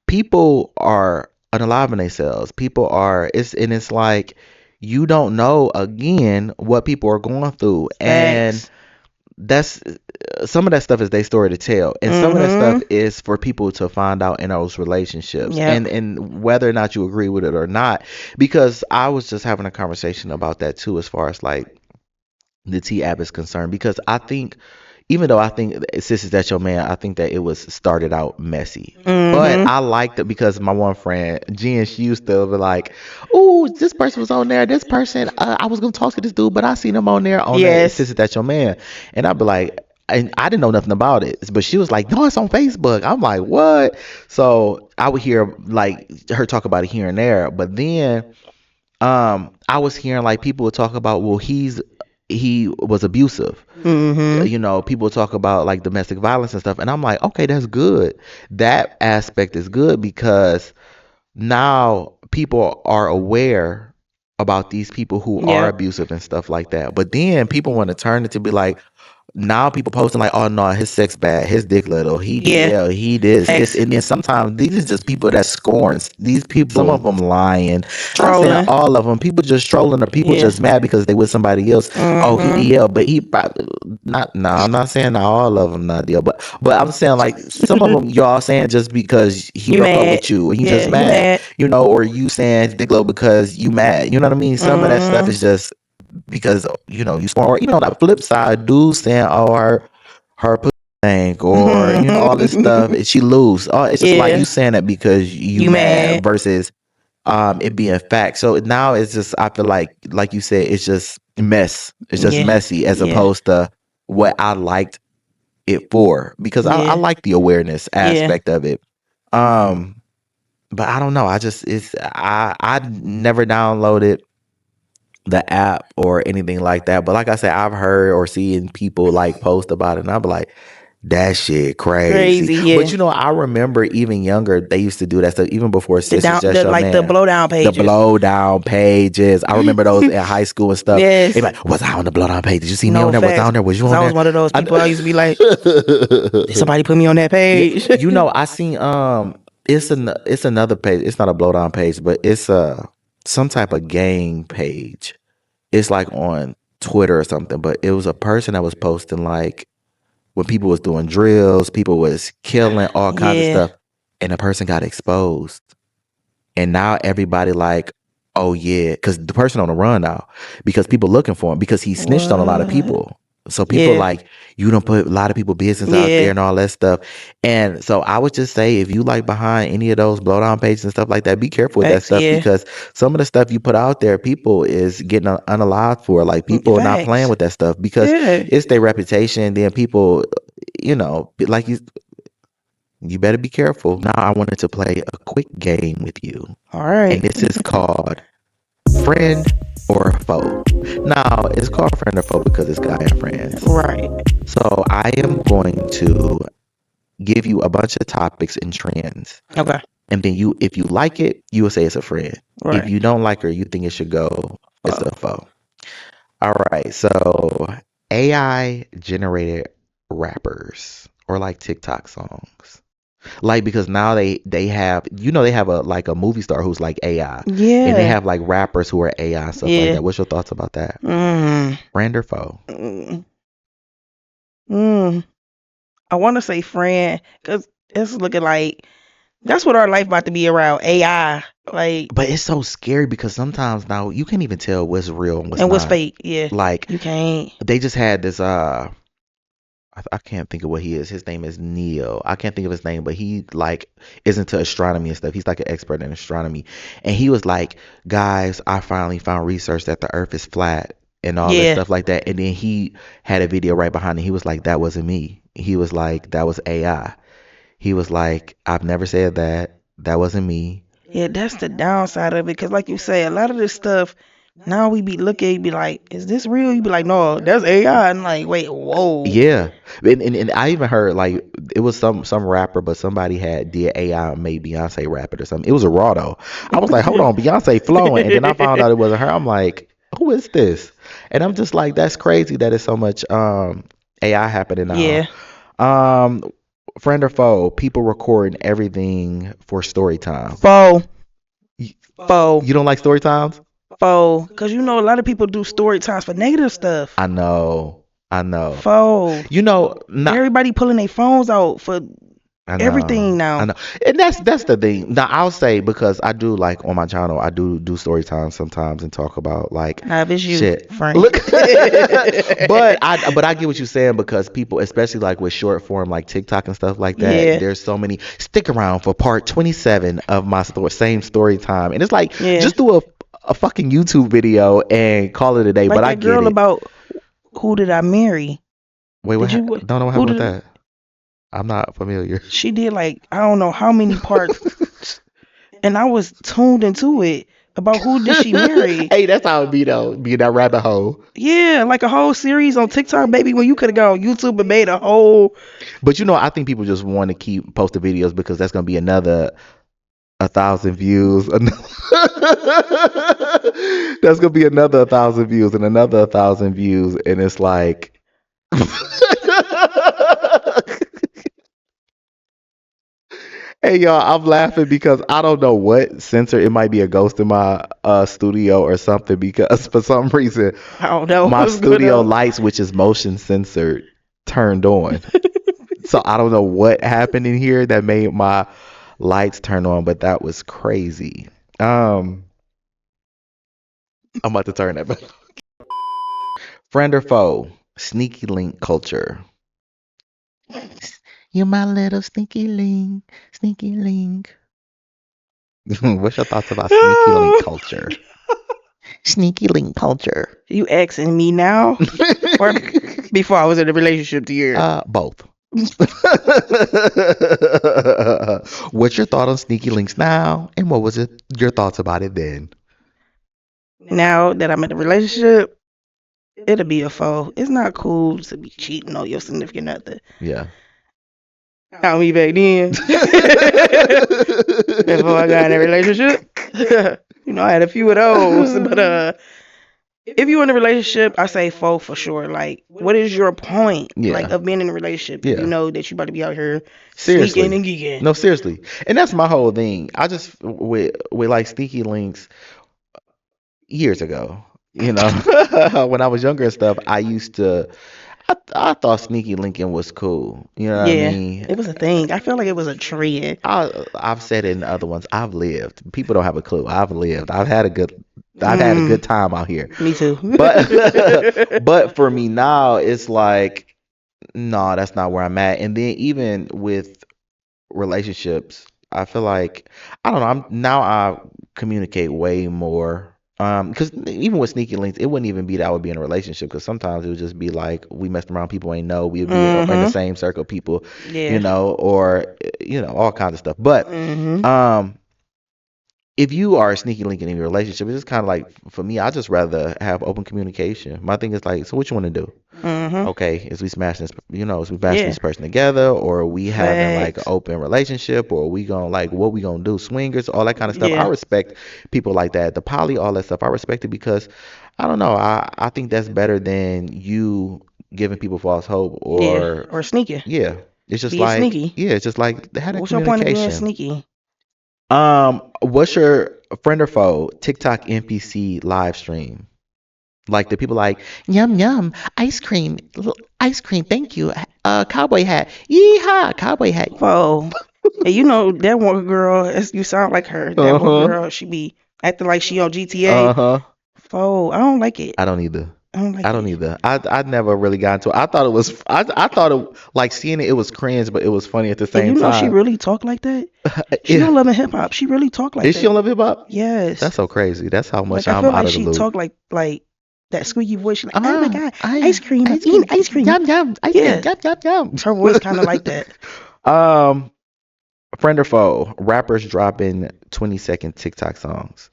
people are unaliving themselves. People are it's like you don't know again what people are going through, and Facts. that's some of that stuff is their story to tell, and some of that stuff Mhm. is for people to find out in those relationships, Yep. and whether or not you agree with it or not. Because I was just having a conversation about that too, as far as like the T app is concerned, because I think, even though I think Sis Is That Your Man, I think that it was started out messy. But Mhm. I liked it because my one friend, Jen, she used to be like, "Oh, this person was on there. This person, I was gonna talk to this dude, but I seen him on there on that Yes. Sis Is That Your Man," and I'd be like, and I didn't know nothing about it, but she was like, "No, it's on Facebook." I'm like, "What?" So I would hear like her talk about it here and there, but then I was hearing like people would talk about, well, he was abusive. Mhm. People talk about like domestic violence and stuff, and I'm like, okay, that's good. That aspect is good because now people are aware about these people who are Yep. abusive and stuff like that. But then people want to turn it to be like, now people posting like, oh no, his sex bad, his dick little, he Yeah. DL, he this, Facts. and then sometimes these is just people that scorns. These people, some of them lying. Not saying Trolling. all of them. People just trolling, or people Yeah. just mad because they with somebody else. Oh, he Mhm. DL, but he probably not. No, I'm not saying not all of them not DL, but I'm saying like some of them y'all saying just because he You broke up mad? with you and you Yeah, just you mad, mad? or you saying dick low because you mad. You know what I mean? Some of that stuff Mhm. is just because you smart. Or even on the flip side, dudes saying, "Oh, her pussy stank," or all this stuff. And she lose. Oh, it's just like Yeah. you saying that because you You mad mad? versus it being fact. So now it's just, I feel like you said, it's just mess. It's just Yeah. messy as Yeah. opposed to what I liked it for, because I Yeah. like the awareness Yeah. aspect of it. Um, but I don't know. I just it's I never downloaded the app or anything like that. But like I said, I've heard or seen people like post about it, and I'm like, that shit crazy. Crazy. But Yeah. I remember even younger, they used to do that stuff even before The Sisters down, Just the Your like the Man. blow down The pages. blow down pages. I remember those in high school and stuff. They Yes. like, was I on the blow down page? Did you see me on No there? Was I facts. on there? Was you Cause on I was there? one of those I, people. I used to be like, did somebody put me on that yeah, page? I seen it's another page. It's not a blowdown page, but it's some type of gang page. It's like on Twitter or something. But it was a person that was posting like when people was doing drills, people was killing all kinds of Yeah. stuff, and the person got exposed. And now everybody like, oh yeah, because the person on the run now, because people looking for him because he snitched on a lot of What? people. So people Yeah. like you don't put a lot of people business out there Yeah. and all that stuff. And so I would just say if you like behind any of those blowdown pages and stuff like that, be careful with that Facts. stuff Yeah. because some of the stuff you put out there, people is getting unalive for. Like people are not playing Facts. with that stuff because Yeah. it's their reputation. Then people, like you better be careful. Now I wanted to play a quick game with you. All And right. this is called friend or foe. Now, it's called friend or foe because it's guy and friends. Right. So I am going to give you a bunch of topics and trends. Okay. And then if you like it, you will say it's a friend. If Right. you don't like or you think it should go, it's Oh. a foe. All right. So AI generated rappers or like TikTok songs. Like because now they have they have a like a movie star who's like AI, and they Yeah. have like rappers who are AI and stuff like Yeah. that. What's your thoughts about that? Mm. Friend or foe? Mm. Mm. I want to say friend because it's looking like that's what our life about to be around AI. Like, But it's so scary because sometimes now you can't even tell what's real and what's and what's not. fake? Yeah. Like You can't. they just had this I can't think of what he is. His name is Neo. I can't think of his name, but he like is into astronomy and stuff. He's like an expert in astronomy. And he was like, guys, I finally found research that the earth is flat and all this Yeah. stuff like that. And then he had a video right behind it. He was like, that wasn't me. He was like, that was AI. He was like, I've never said that. That wasn't me. Yeah, that's the downside of it. Because, like you say, a lot of this stuff, now we be looking, you be like, is this real? You be like, no, that's AI. And like, wait, whoa. Yeah, and I even heard like it was some rapper, but somebody had did AI made Beyonce rap it or something. It was a raw though. I was like, hold on, Beyonce flowing, and then I found out it wasn't her. I'm like, who is this? And I'm just like, that's crazy that it's so much AI happening now. Yeah. Um, friend or foe, people recording everything for story time. Foe. You, Foe. you don't like story times? Foe. Because you know, a lot of people do story times for negative stuff. I know, I know. Foe. Not. Everybody pulling their phones out for I everything know. now. I know. And that's the thing. Now I'll say because I do like on my channel, I do story time sometimes and talk about like Nah, if it's you, shit. Frank. Look but I get what you're saying because people, especially like with short form like TikTok and stuff like that, Yeah. there's so many stick around for part 27 of my same story time. And it's like Yeah. just do a fucking YouTube video and call it a day. Like But I that get girl it. about who did I marry? Wait, Did you? don't know what Who happened with did? that. I'm not familiar. She did like I don't know how many parts, and I was tuned into it about who did she marry. Hey, that's how it be though. Be in that rabbit hole. Yeah, like a whole series on TikTok, baby. When you could have gone on YouTube and made a whole. But I think people just want to keep posting videos because that's gonna be another 1,000 views. That's gonna be another 1,000 views and another 1,000 views, and it's like. Hey y'all, I'm laughing because I don't know what sensor. It might be a ghost in my studio or something because for some reason I don't know my what's going studio on. lights, which is motion censored, turned on. So I don't know what happened in here that made my lights turn on, but that was crazy. I'm about to turn that back. Friend or foe? Sneaky link culture. You're my little sneaky link, sneaky link. What's your thoughts about sneaky link culture? Sneaky link culture. You asking me now or before I was in a relationship to you? Both. What's your thought on sneaky links now, and what was your thoughts about it then? Now that I'm in a relationship, it'll be a foe. It's not cool to be cheating on your significant other. Yeah. Count me back then. Before I got in a relationship. I had a few of those, but if you're in a relationship, I say four for sure. Like, what is your point, like, Yeah. of being in a relationship if you Yeah. know that you about to be out here sneaking Seriously. and geeking? No, seriously. And that's my whole thing. I just with like sneaky links years ago, when I was younger and stuff, I used to I thought sneaky linking was cool. You know what I Yeah, mean? it was a thing. I felt like it was a trend. I've said it in other ones. I've lived. People don't have a clue. I've lived. I've had a good Mm, time out here. me too. But but for me now, it's like no, that's not where I'm at. And then even with relationships, I feel like I don't know. I communicate way more. Because even with sneaky links, it wouldn't even be that I would be in a relationship. Because sometimes it would just be like we messed around, people ain't know we would be in the Mhm. same circle, of people, Yeah. or all kinds of stuff. But Mhm. um, if you are a sneaky link in your relationship, it's just kind of like for me, I just rather have open communication. My thing is like, so what you want to do? Mhm. Okay, is we bashing Yeah. this person together, or are we having like an Facts. open relationship, or are we gonna like what we gonna do, swingers, all that kind of stuff. I Yeah. respect people like that, the poly, all that stuff. I respect it because I don't know. I think that's better than you giving people false hope Yeah. or Or sneaky. yeah. It's just Being like sneaky. yeah, it's just like have that What's your point of being communication. sneaky? What's your friend or foe TikTok NPC live stream? Like the people like yum yum ice cream thank you cowboy hat yeehaw cowboy hat. Oh, and that one girl, you sound like her. That one Uh-huh. girl, she be acting like she on GTA. Uh-huh. Oh, I don't like it. I don't either. I don't I like don't it. either. I never really got into it. I thought it was I thought it like seeing it was cringe, but it was funny at the And same she time. really talk like that. She Yeah. don't love hip hop. She really talk like Is she that. on Love Hip Hop? Yes. That's so crazy. That's how much Like, I I'm feel out like of the she loop. talk like that squeaky voice. She like, oh my god, I ice cream. I'm ice eating cream ice cream. yum yum ice cream Yeah, yum yum yum. her voice kind of like that. um Friend or foe, rappers dropping 20-second TikTok songs.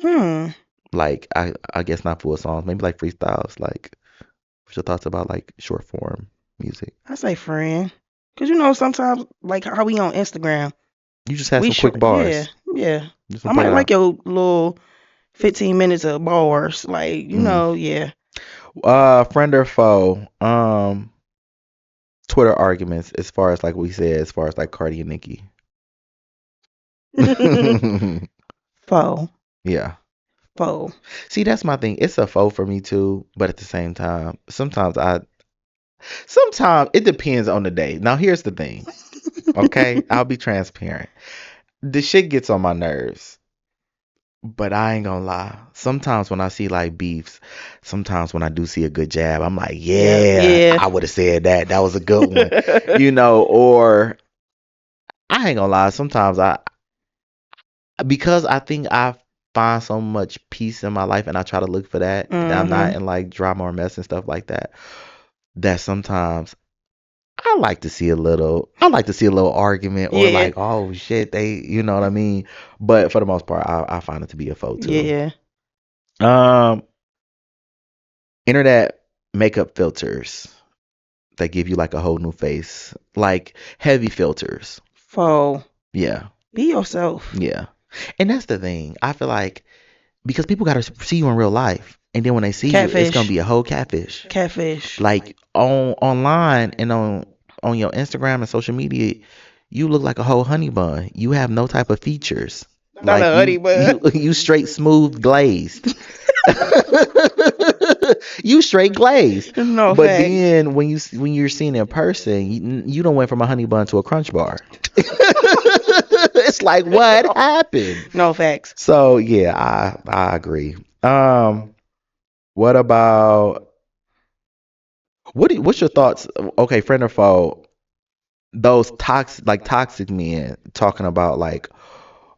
Hmm. Like I guess not full songs, maybe like freestyles. Like what's your thoughts about like short form music? I say friend, cause sometimes like how we on Instagram, You just had we some quick short. Yeah, bars. yeah. Just I put might it like out. your little 15 minutes of bars, like Mm. yeah. Friend or foe, Twitter arguments as far as like we said, as far as like Cardi and Nicki. Foe, Yeah. foe. See, that's my thing. It's a foe for me too, but at the same time, sometimes it depends on the day. Now here's the thing, okay? I'll be transparent. The shit gets on my nerves. But I ain't gonna lie. Sometimes when I see like beefs, sometimes when I do see a good jab, I'm like, Yeah, yeah, yeah. I would have said that. That was a good one. Or I ain't gonna lie. Sometimes because I think I find so much peace in my life and I try to look for that I'm not Mhm. in like drama or mess and stuff like that, that sometimes I like to see a little argument or Yeah, like, oh shit, you know what I mean? But for the most part, I find it to be a foe too. yeah. Um, Internet makeup filters that give you like a whole new face, like heavy filters. Foe. Yeah, Be yourself. yeah. And that's the thing. I feel like because people got to see you in real life, and then when they see you, it's gonna Catfish. be a whole catfish. Catfish. Like online and on your Instagram and social media, you look like a whole honey bun. You have no type of features. Not a Like hoodie, but you straight smooth glazed. You straight glazed. no But facts. then when you're seen in person, you don't went from a honey bun to a crunch bar. It's like what happened? No facts. So yeah, I agree. Um, what about what's your thoughts? Okay, friend or foe, those toxic men talking about like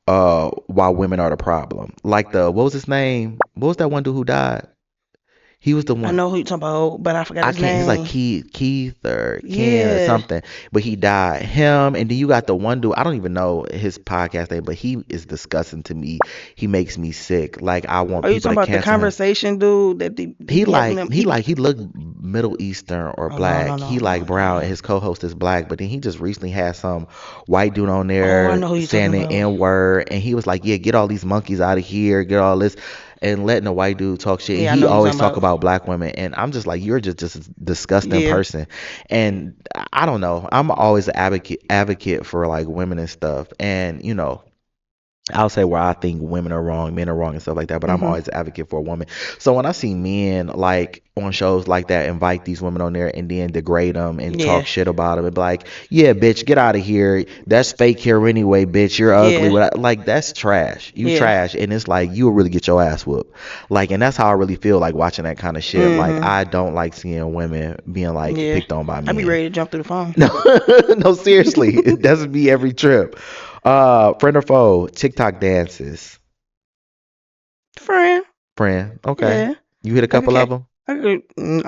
why women are the problem. Like what was his name? What was that one dude who died? He was the I one. know who you're talking about, but I forgot I his can't. He's like name. Keith or Ken or Yeah. something, but he died. Him, and then you got the one dude. I don't even know his podcast name, but he is disgusting to me. He makes me sick. Like I want Are you people talking to about the cancel him. conversation dude that they He be having like them? he looked Middle Eastern or Oh no no black. He no no like brown, and no. his co-host is black. But then he just recently had some white dude on Oh, I there know who you're talking saying the about. N word, and he was like, "Yeah, get all these monkeys out of here, get all this." and letting a white dude talk shit, and Yeah, I he know what you're always talking talk about. about black women, and I'm just like, you're just a disgusting Yeah. person. And I don't know, I'm always an advocate for like women and stuff, and I'll say where I think women are wrong, men are wrong, and stuff like that. But I'm Mhm. always an advocate for a woman. So when I see men like on shows like that invite these women on there and then degrade them and Yeah. talk shit about them and be like, "Yeah, bitch, get out of here. That's fake hair anyway, bitch. You're ugly." Yeah. Like that's trash. You Yeah. trash, and it's like you will really get your ass whooped. Like, and that's how I really feel like watching that kind of shit. Like, Mhm. I don't like seeing women being like Yeah. picked on by I be men. ready to jump through the phone. No, no, seriously, it doesn't be every trip. Friend or foe, TikTok dances. Friend. Friend, okay. Yeah. You hit a I could couple of catch. them?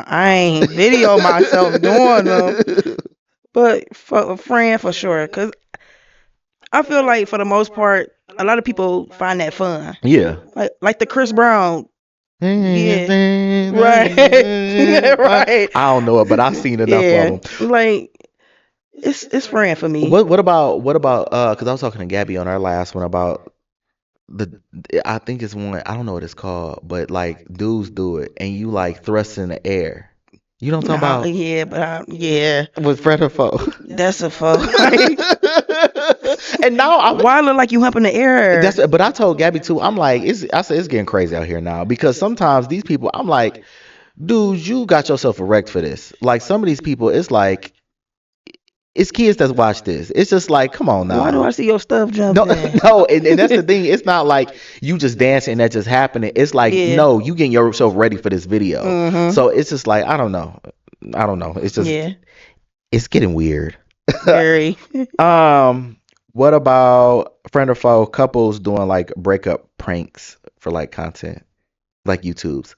I ain't video myself doing them, but for a friend for sure. Cause I feel like for the most part, a lot of people find that fun. Yeah. Like the Chris Brown. Yeah. Right. I Right. don't know it, but I've seen enough of Yeah. them. Like it's friend for me. What about because I was talking to Gabby on our last one about the I think it's one, I don't know what it's called, but like dudes do it and you like thrust in the air. You know what I'm Nah, talking yeah, but yeah, about? With friend or foe? that's a foe. Like, And now why look like you hump in the that's air? but I told Gabby too. I'm like, I said it's getting crazy out here now because sometimes these people, I'm like, dude, you got yourself erect for this. Like some of these people, it's like it's kids that watch this. It's just like, come on Why do I now. see your stuff No, jumping? no, and that's the thing. It's not like you just dancing and that just happening. It's like, Yeah. no, you getting yourself ready for this video. Mhm. So it's just like, I don't know. I don't know. It's just Yeah. it's getting weird. Very. um, what about friend or foe couples doing like breakup pranks for like content, like YouTube's?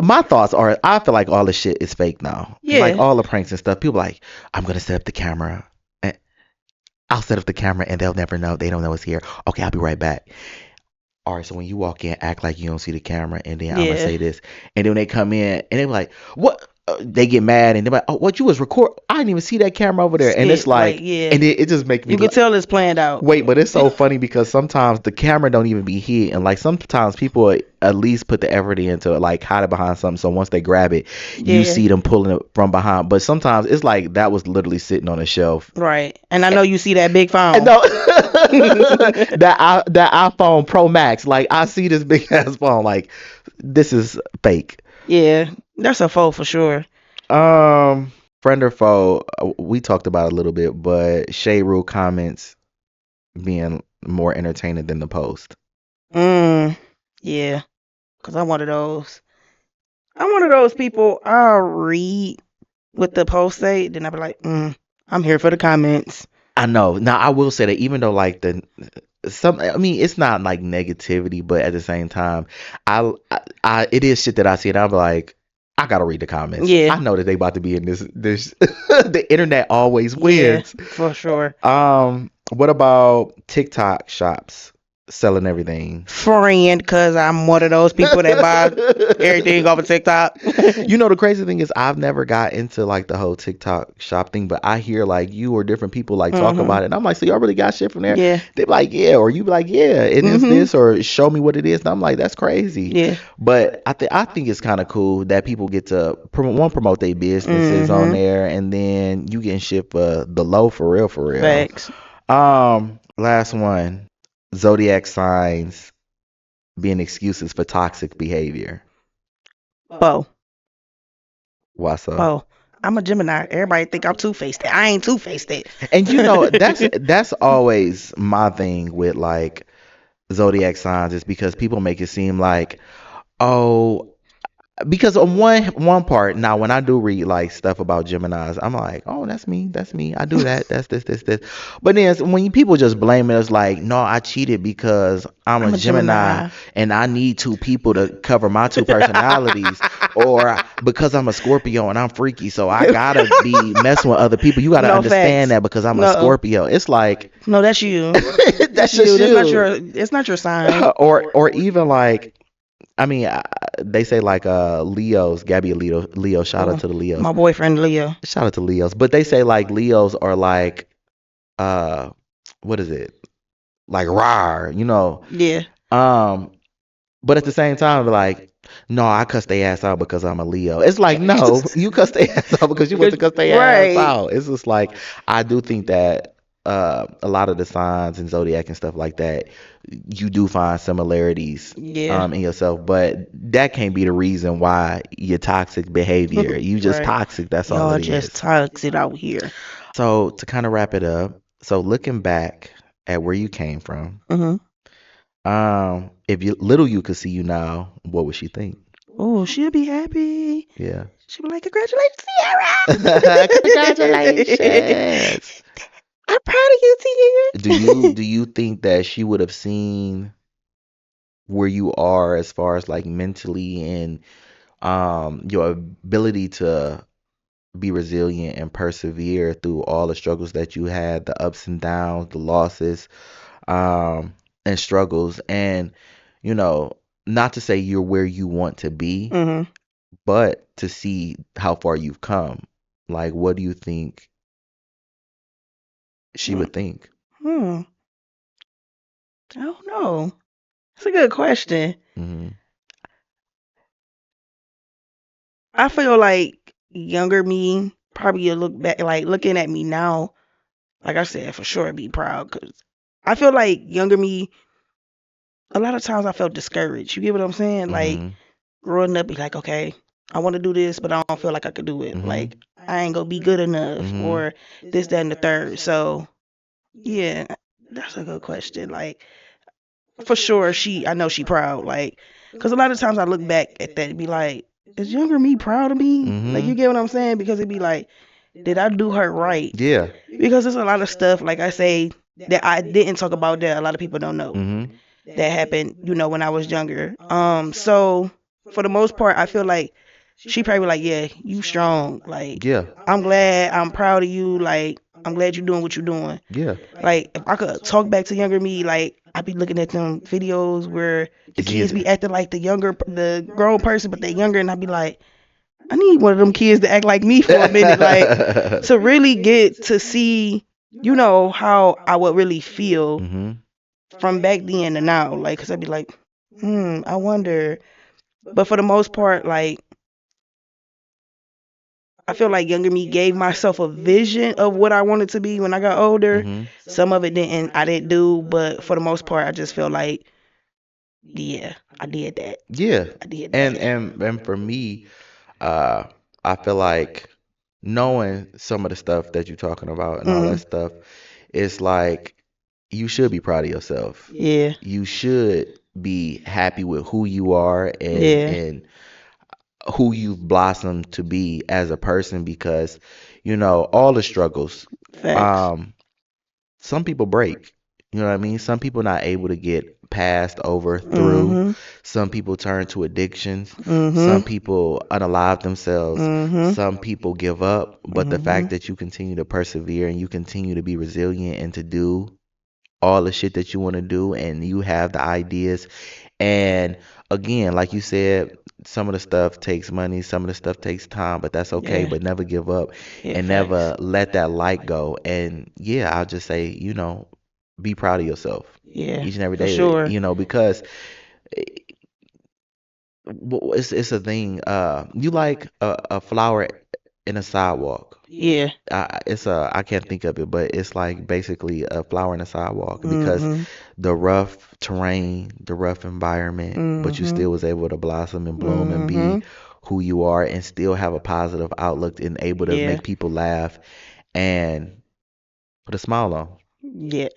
My thoughts are, I feel like all this shit is fake now. Like Yeah. all the pranks and stuff. People like, I'm gonna set up the camera. And I'll set up the camera and they'll never know. They don't know it's here. Okay, I'll be right back. All right, so when you walk in, act like you don't see the camera, and then I'm gonna Yeah. say this, and then when they come in and they're like, "What?" They get mad and they're like, "Oh, what you was record? I didn't even see that camera over there." And it's Skit. Like like, yeah. and it just make me You can tell it's planned out. wait, but it's so funny because sometimes the camera don't even be hid, and like sometimes people at least put the effort into it, like hide it behind something. So once they grab it, you Yeah. see them pulling it from behind. But sometimes it's like that was literally sitting on a shelf. Right. And I know you see that big And phone. no, that iPhone Pro Max, like I see this big ass phone, like this is fake. Yeah. That's a foe for sure. Um, friend or foe, we talked about it a little bit, but Shade Rule comments being more entertaining than the post. Mm. Yeah. Cause I'm one of those. I'm one of those people. I'll read what the post say, then I'll be like, I'm here for the comments. I know. Now I will say that even though like the some, I mean, it's not like negativity, but at the same time, it is shit that I see, and I'm like, I gotta read the comments. Yeah. I know that they about to be in this. The internet always Yeah. wins. For sure. What about TikTok shops selling everything? Friend, cause I'm one of those people that buy everything off of TikTok. The crazy thing is I've never got into like the whole TikTok shop thing, but I hear like you or different people like talk Mhm. about it, and I'm like, so y'all really got shit from there? Yeah. They be like, yeah, or you be like, yeah, and it's Mhm. this, or show me what it is, and I'm like, that's crazy. Yeah. But I think it's kind of cool that people get to promote their businesses on Mhm. there, and then you getting shit for the low, for real, for real. Facts. Last one, zodiac signs being excuses for toxic behavior. Bo. Why so? Bo. I'm a Gemini. Everybody think I'm two faced. I ain't two faced. And that's always my thing with like zodiac signs, is because people make it seem like, oh, because on one part, now when I do read like stuff about Geminis, I'm like, oh, that's me, I do that, that's this. But then when people just blame it, it's like, no, I cheated because I'm a I'm a Gemini Gemini. and I need two people to cover my two personalities, or because I'm a Scorpio and I'm freaky, so I gotta be messing with other people. You gotta No understand facts. that because I'm a No. Scorpio. It's like No, that's you. that's That's just you. That's not you. your. It's not your sign. Or even like, I mean, they say like Leos, Gabby a Leo, shout out Oh, to the Leos. my boyfriend Leo. Shout out to Leos. But they say like Leos are like uh what is it? like rawr, you know. Yeah. Um, but at the same time, like, no, I cuss their ass out because I'm a Leo. It's like, no, you cuss their ass out because you want Because to cuss their ass right. out. It's just like, I do think that a lot of the signs and zodiac and stuff like that, you do find similarities Yeah. in yourself, but that can't be the reason why you're toxic behavior. You just Right. toxic. That's all Y'all it just is. toxic out here. So to kind of wrap it up, so looking back at where you came from, Mhm. if you little you could see you now, what would she think? Oh, she'll be happy. Yeah. She'll be like, "Congratulations, Sierra! Congratulations. I'm proud of you, Sierra." Do you think that she would have seen where you are as far as like mentally and your ability to be resilient and persevere through all the struggles that you had, the ups and downs, the losses, um, and struggles, and you know, not to say you're where you want to be, Mhm. but to see how far you've come. Like, what do you think she Hmm. would think? Hmm. I don't know. That's a good question. Hmm. I feel like younger me probably will look back, like looking at me now, like I said, for sure be proud. Cause I feel like younger me, a lot of times I felt discouraged. You get what I'm saying? Like Hmm. growing up, be like, okay, I want to do this, but I don't feel like I could do it. Like Hmm. I ain't gonna be good enough, Hmm. or this, that, and the third. So yeah, that's a good question. Like for sure, I know she proud. Like, cause a lot of times I look back at that and be like, is younger me proud of me? Like you Hmm. get what I'm saying? Because it'd be like, did I do her right? Yeah. Because there's a lot of stuff, like I say, that I didn't talk about that a lot of people don't know Hmm. that happened, when I was younger. So for the most part, I feel like she probably like, yeah, you strong. Like, Yeah. I'm glad, I'm proud of you. Like, I'm glad you're doing what you're doing. Yeah. Like, if I could talk back to younger me, like, I'd be looking at them videos where the It's kids easy. be acting like the grown person, but they're younger, and I'd be like, I need one of them kids to act like me for a minute, like, to really get to see, how I would really feel Hmm. from back then to now. Like, cause I'd be like, I wonder. But for the most part, like, I feel like younger me gave myself a vision of what I wanted to be when I got older. Hmm. Some of it I didn't do, but for the most part, I just feel like, yeah, I did that. Yeah. I did And that. and for me, uh, I feel like knowing some of the stuff that you're talking about and all that Mhm. stuff, it's like you should be proud of yourself. Yeah. You should be happy with who you are Yeah. and who you've blossomed to be as a person because, all the struggles, Facts. um, some people break. You know what I mean? Some people not able to get past over through. Mhm. Some people turn to addictions. Some Mhm. people unalive themselves. Mhm. Some people give up. But the fact Mhm. that you continue to persevere and you continue to be resilient and to do all the shit that you want to do and you have the ideas and again, like you said, some of the stuff takes money, some of the stuff takes time, but that's okay. Yeah. But never give up Yeah. and Facts. never let that light go. And yeah, I'll just say, be proud of yourself Yeah. each and every For day, sure. because it's a thing. You like a flower in a sidewalk. Yeah. I can't think of it, but it's like basically a flower in a sidewalk because Mhm. the rough terrain, the rough environment, but you Mhm. still was able to blossom and bloom and be Mhm. who you are and still have a positive outlook and able to Yeah. make people laugh and put a smile on. Yeah.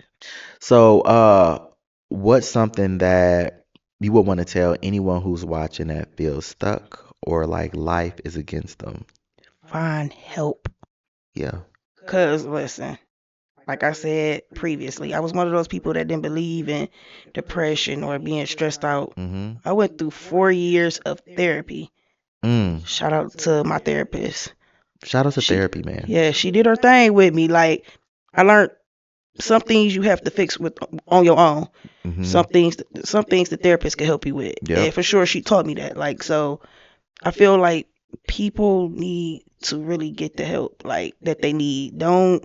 So, what's something that you would want to tell anyone who's watching that feels stuck or like life is against them? Find help. Yeah. Cause listen, like I said previously, I was one of those people that didn't believe in depression or being stressed out. Mm-hmm. I went through 4 years of therapy. Mm. Shout out to my therapist. Shout out to She, therapy, man. yeah, she did her thing with me. Like I learned some things you have to fix with on your own. Mm-hmm. Some things the therapist can help you with. Yep. And for sure, she taught me that. Like so, I feel like people need to really get the help like that they need. Don't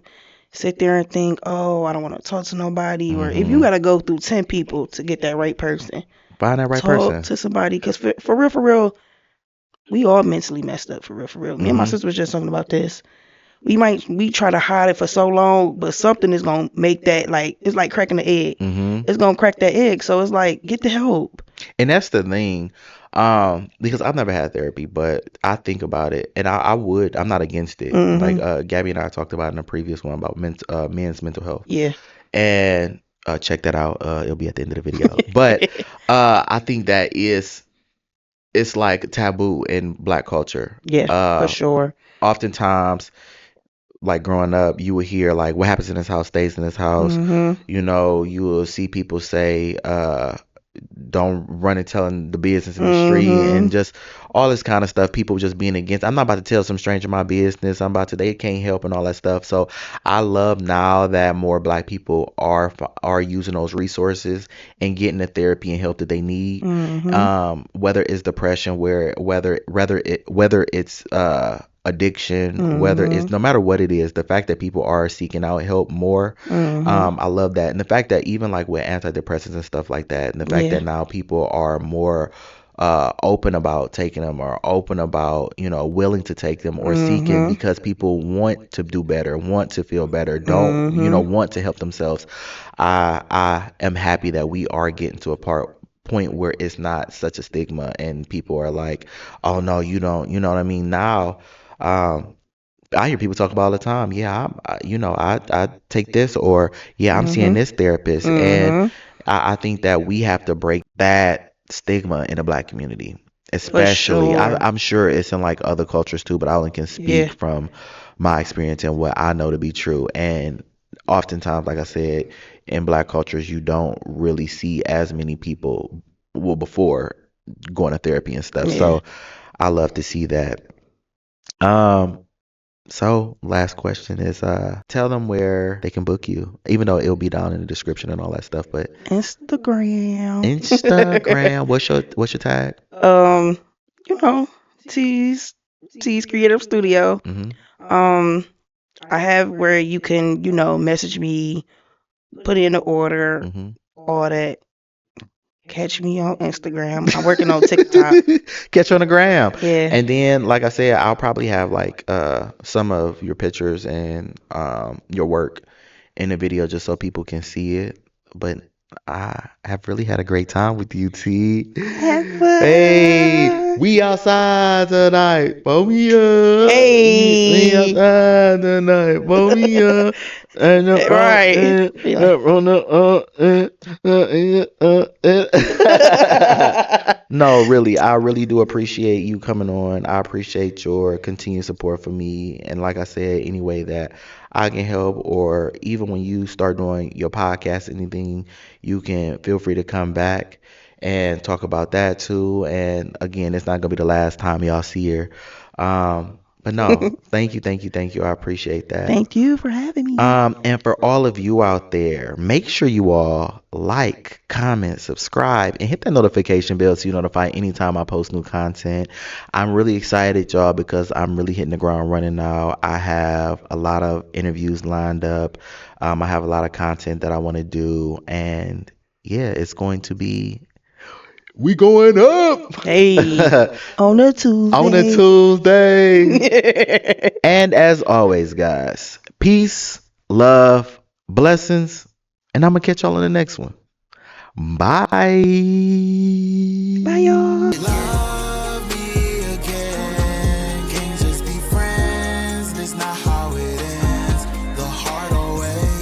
sit there and think, oh, I don't want to talk to nobody, or if you Hmm. gotta go through 10 people to get that right person, Find that right talk person. to somebody, because for real, we all mentally messed up, for real. Me and my Hmm. sister was just talking about this. We try to hide it for so long, but something is gonna make that, like, it's like cracking the egg. Hmm. It's gonna crack that egg. So it's like, get the help. And that's the thing. Because I've never had therapy, but I think about it and I would, I'm not against it. Like Mhm. Gabby and I talked about in a previous one about men's mental health. Yeah. And check that out. It'll be at the end of the video. But I think that is it's like taboo in black culture. Yeah, for sure. Oftentimes, like growing up, you would hear like what happens in this house stays in this house. Mhm. You know, you will see people say, don't run and telling the business in the street and Mhm. just all this kind of stuff. People just being against. I'm not about to tell some stranger my business. I'm about to, they can't help and all that stuff. So I love now that more black people are using those resources and getting the therapy and help that they need. Mhm. Whether it's depression, whether it's addiction, whether it's Mhm. no matter what it is, the fact that people are seeking out help more, Mhm. I love that. And the fact that even like with antidepressants and stuff like that, and the fact Yeah. that now people are more open about taking them or open about, willing to take them or seeking Mhm. because people want to do better, want to feel better, don't, Mhm. want to help themselves. I am happy that we are getting to a point where it's not such a stigma and people are like, oh no, you don't, you know what I mean? Now, um, I hear people talk about all the time. Yeah, I take this, or yeah, I'm seeing Mhm. this therapist, and Mhm. I think that we have to break that stigma in the black community, For especially. sure. I'm sure it's in like other cultures too, but I only can Yeah. speak from my experience and what I know to be true. And oftentimes, like I said, in black cultures, you don't really see as many people well before going to therapy and stuff. Yeah. So I love to see that. Um, so, last question is tell them where they can book you, even though it'll be down in the description and all that stuff. But Instagram. Instagram, what's your tag? um, you know, T's T's Creative Studio. Hmm. Um, I have where you can, message me, put in the order, Hmm. all that. Catch me on Instagram. I'm working on TikTok. Catch you on the gram. Yeah. And then, like I said, I'll probably have like some of your pictures and your work in the video just so people can see it. But I have really had a great time with you, T. Have Hey, fun. we outside tonight. Pull me up. We Hey. outside tonight. Pull me up. And Right. Yeah. on No, really, I really do appreciate you coming on. I appreciate your continued support for me. And like I said, any way that I can help, or even when you start doing your podcast, anything, you can feel free to come back and talk about that too. And again, it's not gonna be the last time y'all see her. But no, thank you, thank you, thank you. I appreciate that. Thank you for having me. And for all of you out there, make sure you all like, comment, subscribe, and hit that notification bell so you're notified anytime I post new content. I'm really excited, y'all, because I'm really hitting the ground running now. I have a lot of interviews lined up. I have a lot of content that I want to do, and yeah, it's going to be we going Hey, up on a on a Tuesday. Tuesday. And as always, guys, peace, love, blessings, and I'm gonna catch y'all in the next one. Bye. Bye, y'all. Love me again. Can't just be friends. That's not how it ends. The heart always